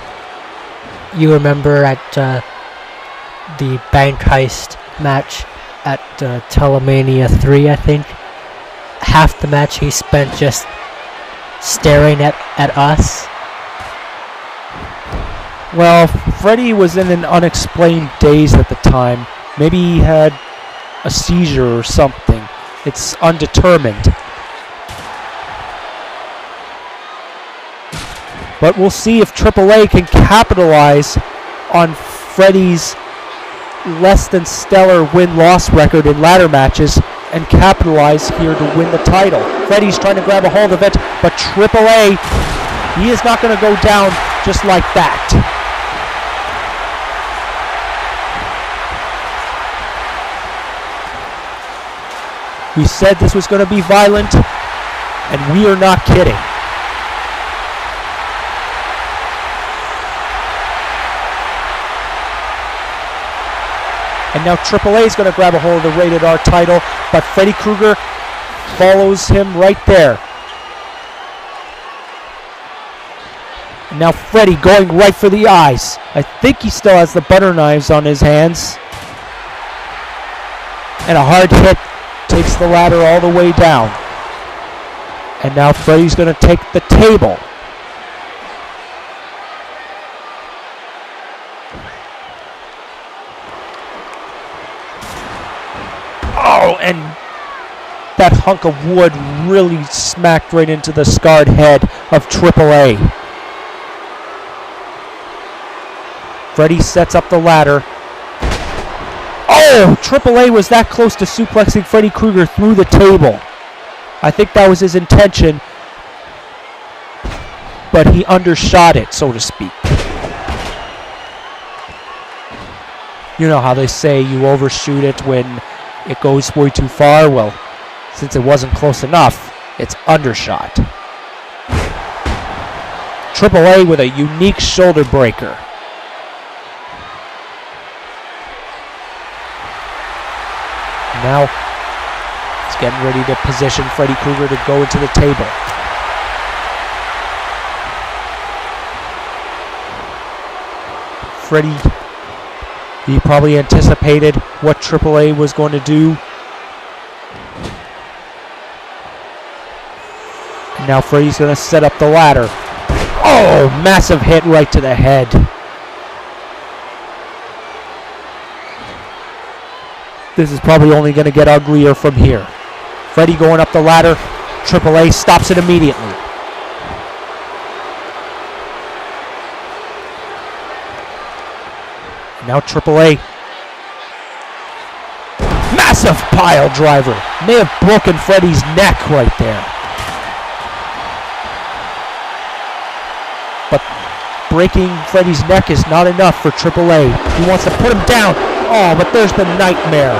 You remember at the bank heist match at Telemania 3, I think? Half the match he spent just staring at us. Well, Freddy was in an unexplained daze at the time. Maybe he had a seizure or something. It's undetermined. But we'll see if AAA can capitalize on Freddy's less than stellar win-loss record in ladder matches and capitalize here to win the title. Freddy's trying to grab a hold of it, but AAA, he is not going to go down just like that. We said this was going to be violent, and we are not kidding. And now AAA is going to grab a hold of the Rated R title, but Freddy Krueger follows him right there. And now Freddy going right for the eyes. I think he still has the butter knives on his hands. And a hard hit takes the ladder all the way down. And now Freddy's going to take the table. Oh, and that hunk of wood really smacked right into the scarred head of AAA. Freddy sets up the ladder. Oh, AAA was that close to suplexing Freddy Krueger through the table. I think that was his intention, but he undershot it, so to speak. You know how they say you overshoot it when it goes way too far? Well, since it wasn't close enough, it's undershot. AAA with a unique shoulder breaker. Now, he's getting ready to position Freddy Krueger to go into the table. Freddy, he probably anticipated what AAA was going to do. And now Freddy's going to set up the ladder. Oh, massive hit right to the head. This is probably only going to get uglier from here. Freddy going up the ladder. AAA stops it immediately. Now AAA. Massive pile driver. May have broken Freddy's neck right there. But breaking Freddy's neck is not enough for AAA. He wants to put him down. Oh, but there's the nightmare.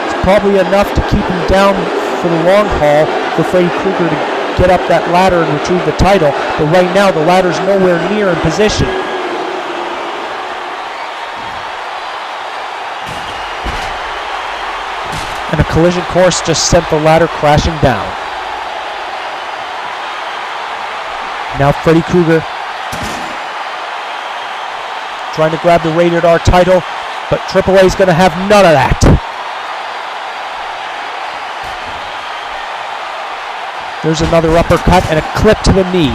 It's probably enough to keep him down for the long haul for Freddy Krueger to get up that ladder and retrieve the title. But right now, the ladder's nowhere near in position. And a collision course just sent the ladder crashing down. Now Freddy Krueger trying to grab the Rated R title, but AAA's going to have none of that. There's another uppercut and a clip to the knee.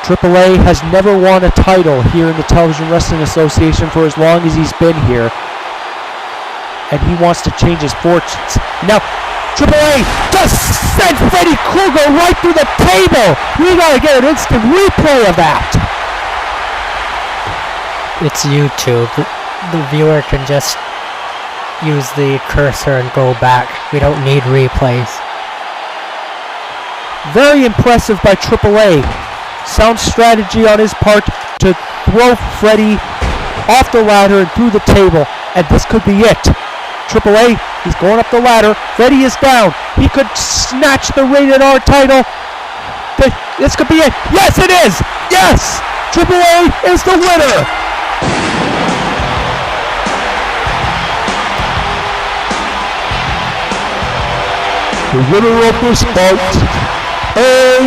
AAA has never won a title here in the Television Wrestling Association for as long as he's been here. And he wants to change his fortunes. Now, AAA just sent Freddy Krueger right through the table. We gotta get an instant replay of that. It's YouTube. The viewer can just use the cursor and go back. We don't need replays. Very impressive by AAA. Sound strategy on his part to throw Freddy off the ladder and through the table. And this could be it. AAA, he's going up the ladder. Freddy is down. He could snatch the Rated R title. This could be it. Yes, it is. Yes. AAA is the winner. The winner of this bout and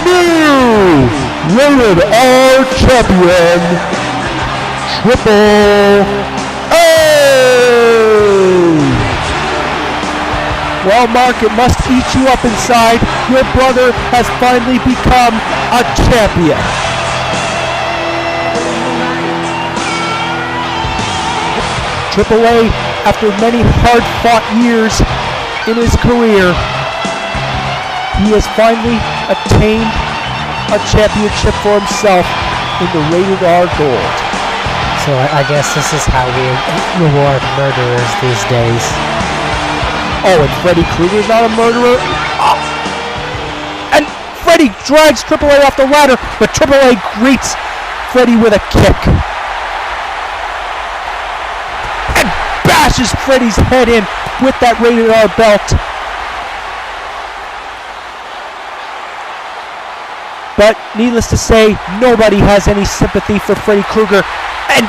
new Rated R champion, TWA. Well, Mark, it must eat you up inside. Your brother has finally become a champion. AAA, after many hard-fought years in his career, he has finally attained a championship for himself in the Rated R Gold. So I guess this is how we reward murderers these days. Oh, and Freddy Krueger's not a murderer? Oh. And Freddy drags AAA off the ladder, but AAA greets Freddy with a kick. And bashes Freddy's head in with that Rated R belt. But needless to say, nobody has any sympathy for Freddy Krueger. And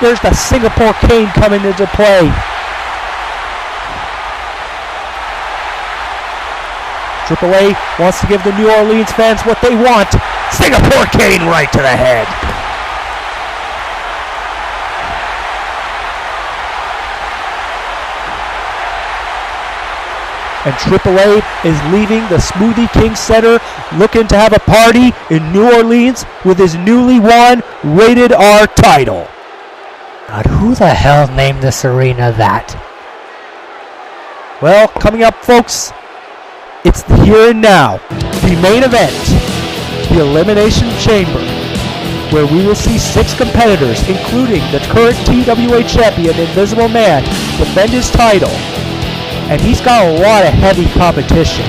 there's the Singapore cane coming into play. AAA wants to give the New Orleans fans what they want. Singapore cane right to the head. And AAA is leaving the Smoothie King Center looking to have a party in New Orleans with his newly won Rated R title. God, who the hell named this arena that? Well, coming up, folks, it's the here and now. The main event, the Elimination Chamber, where we will see 6 competitors, including the current TWA Champion, Invisible Man, defend his title. And he's got a lot of heavy competition,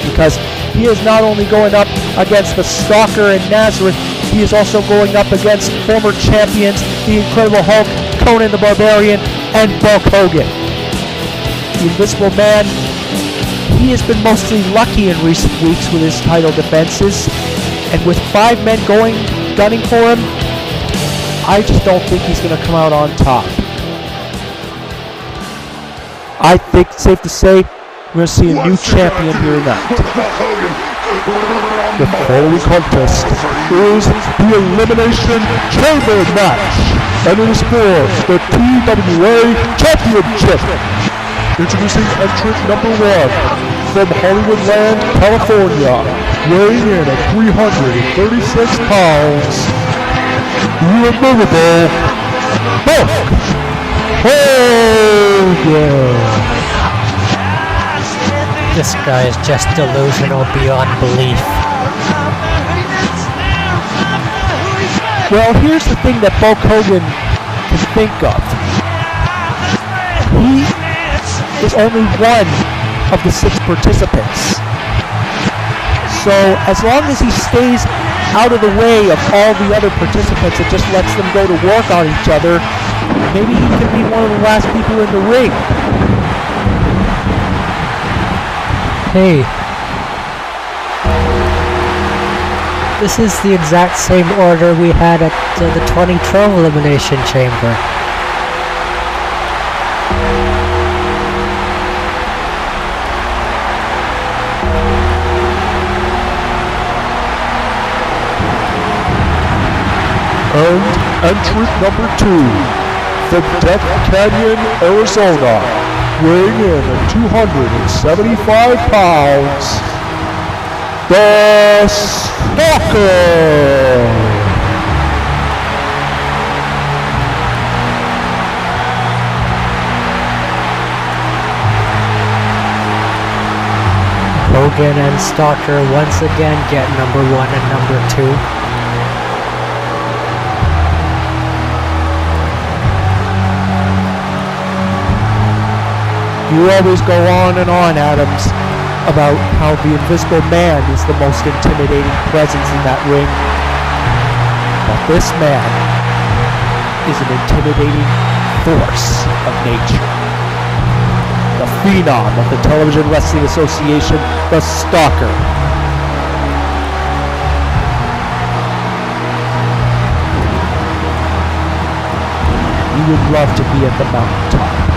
because he is not only going up against the Stalker and Nazareth, he is also going up against former champions, the Incredible Hulk, Conan the Barbarian, and Bulk Hogan. The Invisible Man, he has been mostly lucky in recent weeks with his title defenses, and with 5 men gunning for him, I just don't think he's going to come out on top. I think it's safe to say we're going to see a new champion here tonight. The following contest is the Elimination Chamber match, and it is for the TWA Championship. Introducing entrant number 1 from Hollywoodland, California, weighing in at 336 pounds, the immovable Hulk Hogan. This guy is just delusional beyond belief. Well, here's the thing that Bulk Hogan can think of. He is only one of the 6 participants. So as long as he stays out of the way of all the other participants and just lets them go to work on each other, maybe he can be one of the last people in the ring. Hey. This is the exact same order we had at the 2012 Elimination Chamber. And entrant number 2, from Death Canyon, Arizona, weighing in at 275 pounds, the Stalker! Hogan and Stalker once again get number 1 and number 2. You always go on and on, Adams, about how the Invisible Man is the most intimidating presence in that ring. But this man is an intimidating force of nature. The phenom of the Television Wrestling Association, the Stalker. You would love to be at the mountaintop.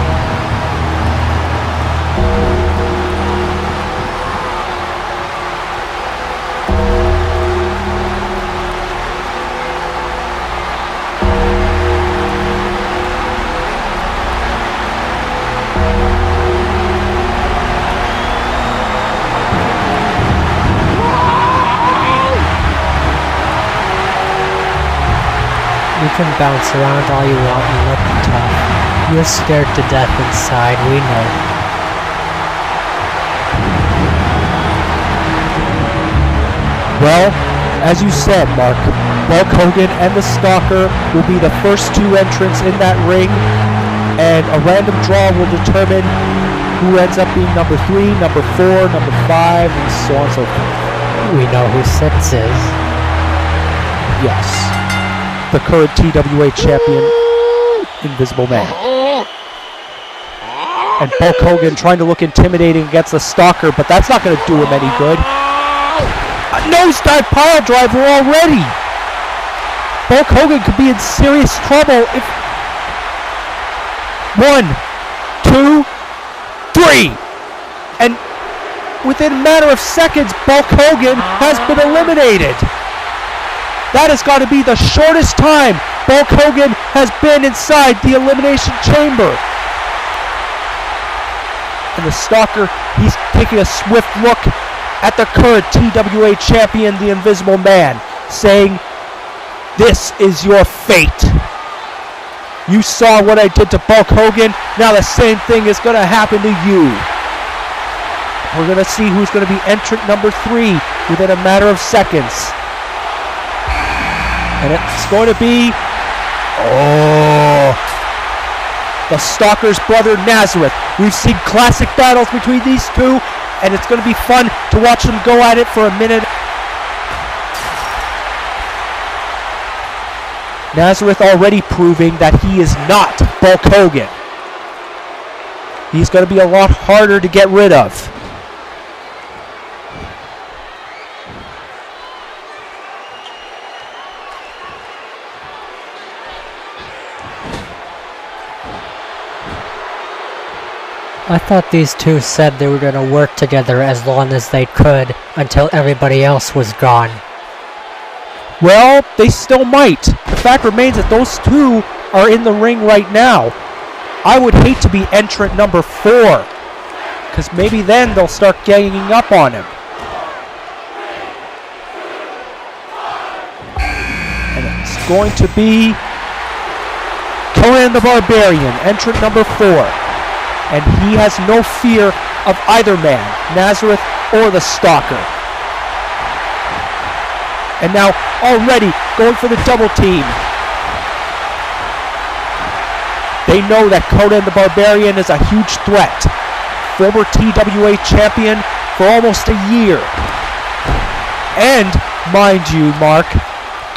You can bounce around all you want and look tough. You're scared to death inside, we know. Well, as you said, Mark, Bulk Hogan and the Stalker will be the first 2 entrants in that ring, and a random draw will determine who ends up being number 3, number 4, number 5, and so on and so forth. We know who 6 is. Yes. The current TWA champion, Invisible Man. And Bulk Hogan trying to look intimidating against the Stalker, but that's not going to do him any good. A nosedive pile driver already! Bulk Hogan could be in serious trouble if... 1, 2, 3! And within a matter of seconds, Bulk Hogan has been eliminated! That has got to be the shortest time Bulk Hogan has been inside the Elimination Chamber. And the Stalker, he's taking a swift look at the current TWA champion, the Invisible Man, saying, "This is your fate. You saw what I did to Bulk Hogan, now the same thing is going to happen to you." We're going to see who's going to be entrant number 3 within a matter of seconds. And it's going to be, the Stalker's brother Nazareth. We've seen classic battles between these 2, and it's going to be fun to watch them go at it for a minute. Nazareth already proving that he is not Bulk Hogan. He's going to be a lot harder to get rid of. I thought these 2 said they were going to work together as long as they could until everybody else was gone. Well, they still might. The fact remains that those 2 are in the ring right now. I would hate to be entrant number 4, because maybe then they'll start ganging up on him. And it's going to be Conan the Barbarian, entrant number 4. And he has no fear of either man, Nazareth or the Stalker. And now already going for the double team. They know that Conan the Barbarian is a huge threat. Former TWA champion for almost a year. And, mind you, Mark,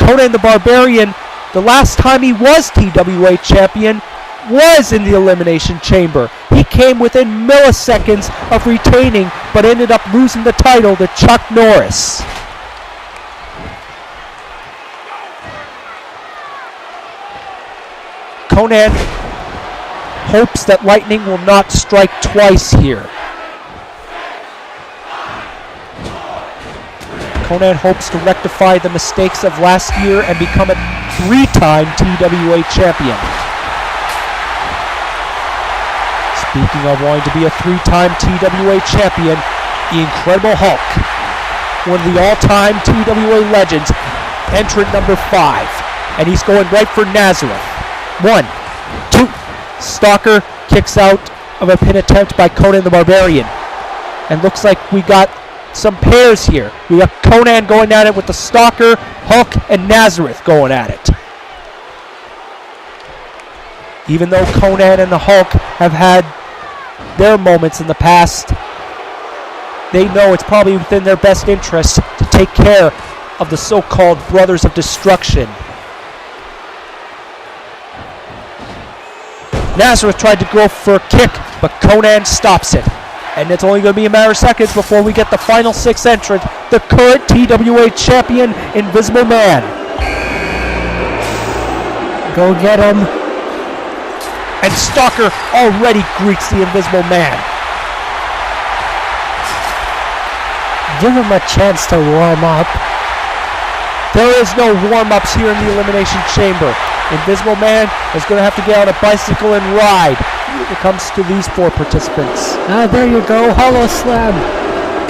Conan the Barbarian, the last time he was TWA champion, was in the Elimination Chamber. He came within milliseconds of retaining, but ended up losing the title to Chuck Norris. Conan hopes that lightning will not strike twice here. Conan hopes to rectify the mistakes of last year and become a 3-time TWA champion. Speaking of wanting to be a 3-time TWA champion, the Incredible Hulk, one of the all-time TWA legends, entrant number 5, and he's going right for Nazareth. 1, 2, Stalker kicks out of a pin attempt by Conan the Barbarian, and looks like we got some pairs here. We got Conan going at it with the Stalker, Hulk, and Nazareth going at it. Even though Conan and the Hulk have had their moments in the past, they know it's probably within their best interest to take care of the so-called Brothers of Destruction. Nazareth tried to go for a kick, but Conan stops it. And it's only going to be a matter of seconds before we get the final 6 entrant, the current TWA champion, Invisible Man. Go get him. And Stalker already greets the Invisible Man. Give him a chance to warm up. There is no warm-ups here in the Elimination Chamber. Invisible Man is going to have to get on a bicycle and ride when it comes to these 4 participants. There you go, hollow slam.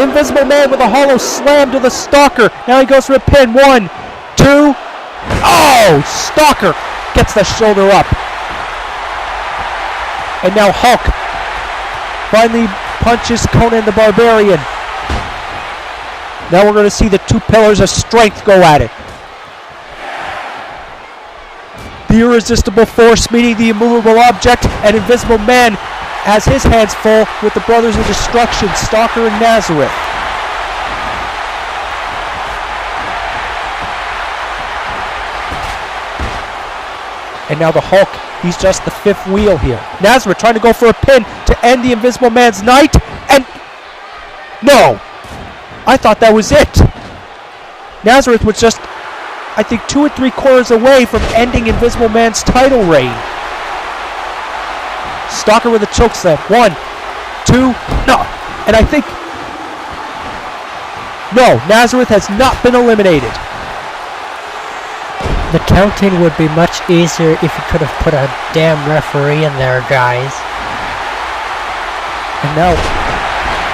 Invisible Man with a hollow slam to the Stalker. Now he goes for a pin. 1, 2. Oh! Stalker gets the shoulder up. And now Hulk finally punches Conan the Barbarian. Now we're going to see the 2 pillars of strength go at it. The irresistible force meeting the immovable object, and Invisible Man has his hands full with the Brothers of Destruction, Stalker and Nazareth. And now the Hulk, he's just the 5th wheel here. Nazareth trying to go for a pin to end the Invisible Man's night, and no! I thought that was it. Nazareth was just, I think, 2 or 3 quarters away from ending Invisible Man's title reign. Stalker with a chokeslam. 1, 2, no. And I think, no, Nazareth has not been eliminated. The counting would be much easier if you could have put a damn referee in there, guys. And now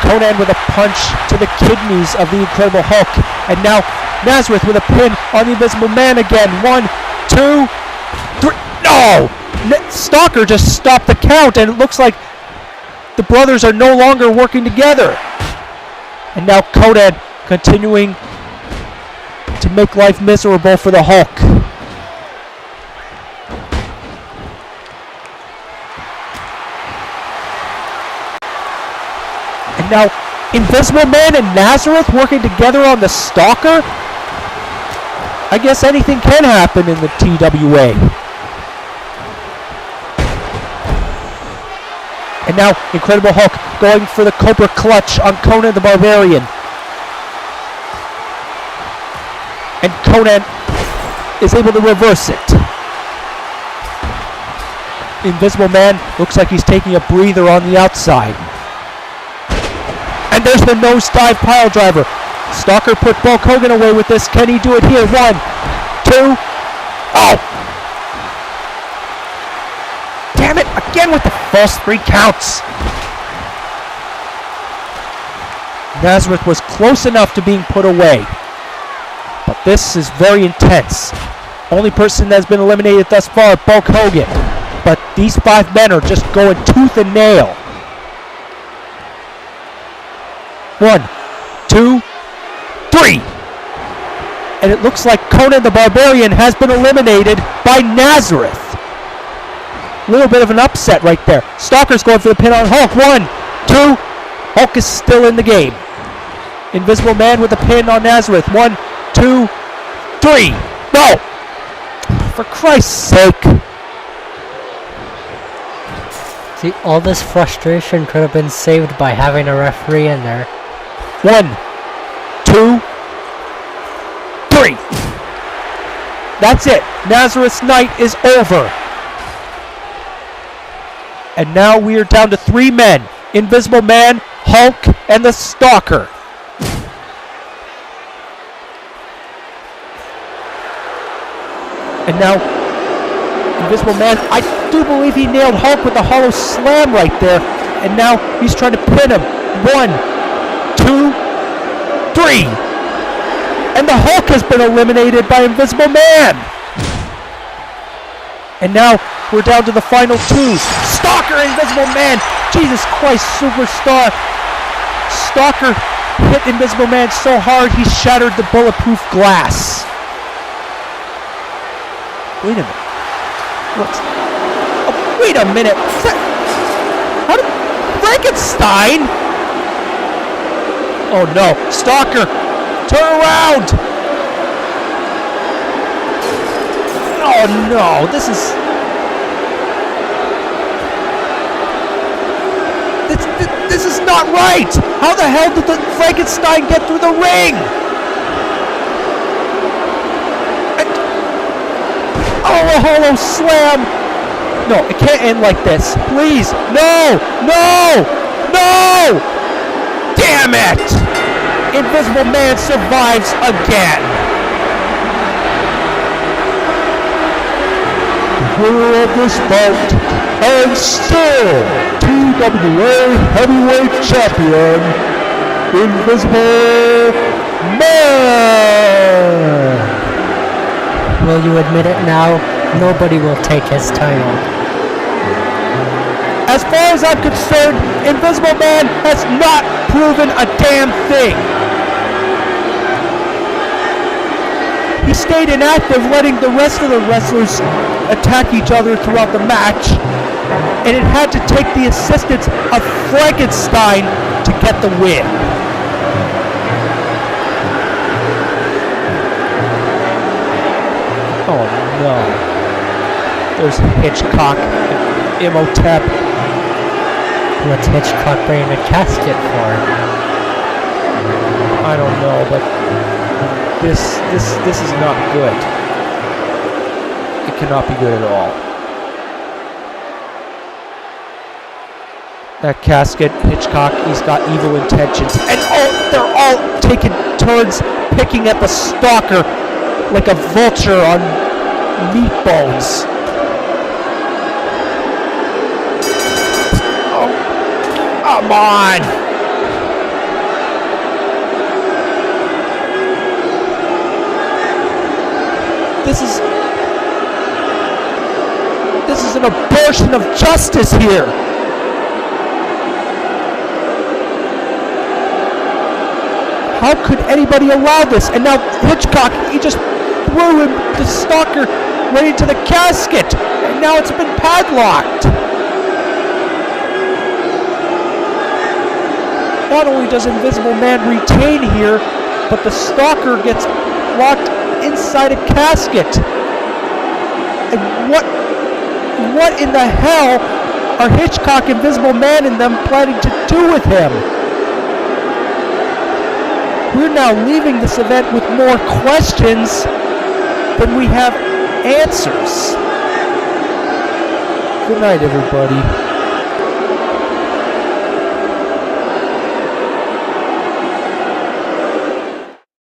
Conan with a punch to the kidneys of the Incredible Hulk. And now Nazareth with a pin on the Invisible Man again. 1, 2, 3. No! Stalker just stopped the count, and it looks like the brothers are no longer working together. And now Conan continuing to make life miserable for the Hulk. And now Invisible Man and Nazareth working together on the Stalker? I guess anything can happen in the TWA. And now Incredible Hulk going for the Cobra Clutch on Conan the Barbarian. And Conan is able to reverse it. Invisible Man looks like he's taking a breather on the outside. And there's the nosedive pile driver. Stalker put Bulk Hogan away with this. Can he do it here? 1, 2. Oh! Damn it! Again with the false 3 counts. Nazareth was close enough to being put away. But this is very intense. Only person that's been eliminated thus far, Bulk Hogan. But these 5 men are just going tooth and nail. 1, 2, 3. And it looks like Conan the Barbarian has been eliminated by Nazareth. A little bit of an upset right there. Stalker's going for the pin on Hulk. 1, 2. Hulk is still in the game. Invisible Man with a pin on Nazareth. 1, 2, 3. No! For Christ's sake. See, all this frustration could have been saved by having a referee in there. 1, 2, 3. That's it. Nazareth's night is over. And now we are down to 3 men. Invisible Man, Hulk, and the Stalker. And now, Invisible Man, I do believe he nailed Hulk with a hollow slam right there. And now he's trying to pin him. 1, 2, 3. And the Hulk has been eliminated by Invisible Man. And now we're down to the final 2. Stalker, Invisible Man. Jesus Christ, Superstar. Stalker hit Invisible Man so hard he shattered the bulletproof glass. Wait a minute. What? Oh, wait a minute. How did Frankenstein? Oh no. Stalker, turn around. Oh no. This is... This is not right! How the hell did the Frankenstein get through the ring? Oh, a hollow slam! No, it can't end like this. Please, no! No! No! Damn it! Invisible Man survives again. The winner of this bout, and still TWA Heavyweight Champion, Invisible Man! Will you admit it now? Nobody will take his title. As far as I'm concerned, Invisible Man has not proven a damn thing. He stayed inactive, letting the rest of the wrestlers attack each other throughout the match, and it had to take the assistance of Frankenstein to get the win. Oh no. There's Hitchcock and Imhotep. What's Hitchcock bringing a casket for? I don't know, but this is not good. It cannot be good at all. That casket, Hitchcock, he's got evil intentions. And they're all taking turns picking at the Stalker like a vulture on meat bones. Oh, come on! This is an abortion of justice here. How could anybody allow this? And now Hitchcock, he just threw him, the Stalker, right into the casket. And now it's been padlocked. Not only does Invisible Man retain here, but the Stalker gets locked inside a casket. And what in the hell are Hitchcock, Invisible Man, and them planning to do with him? We're now leaving this event with more questions than we have answers. Good night, everybody.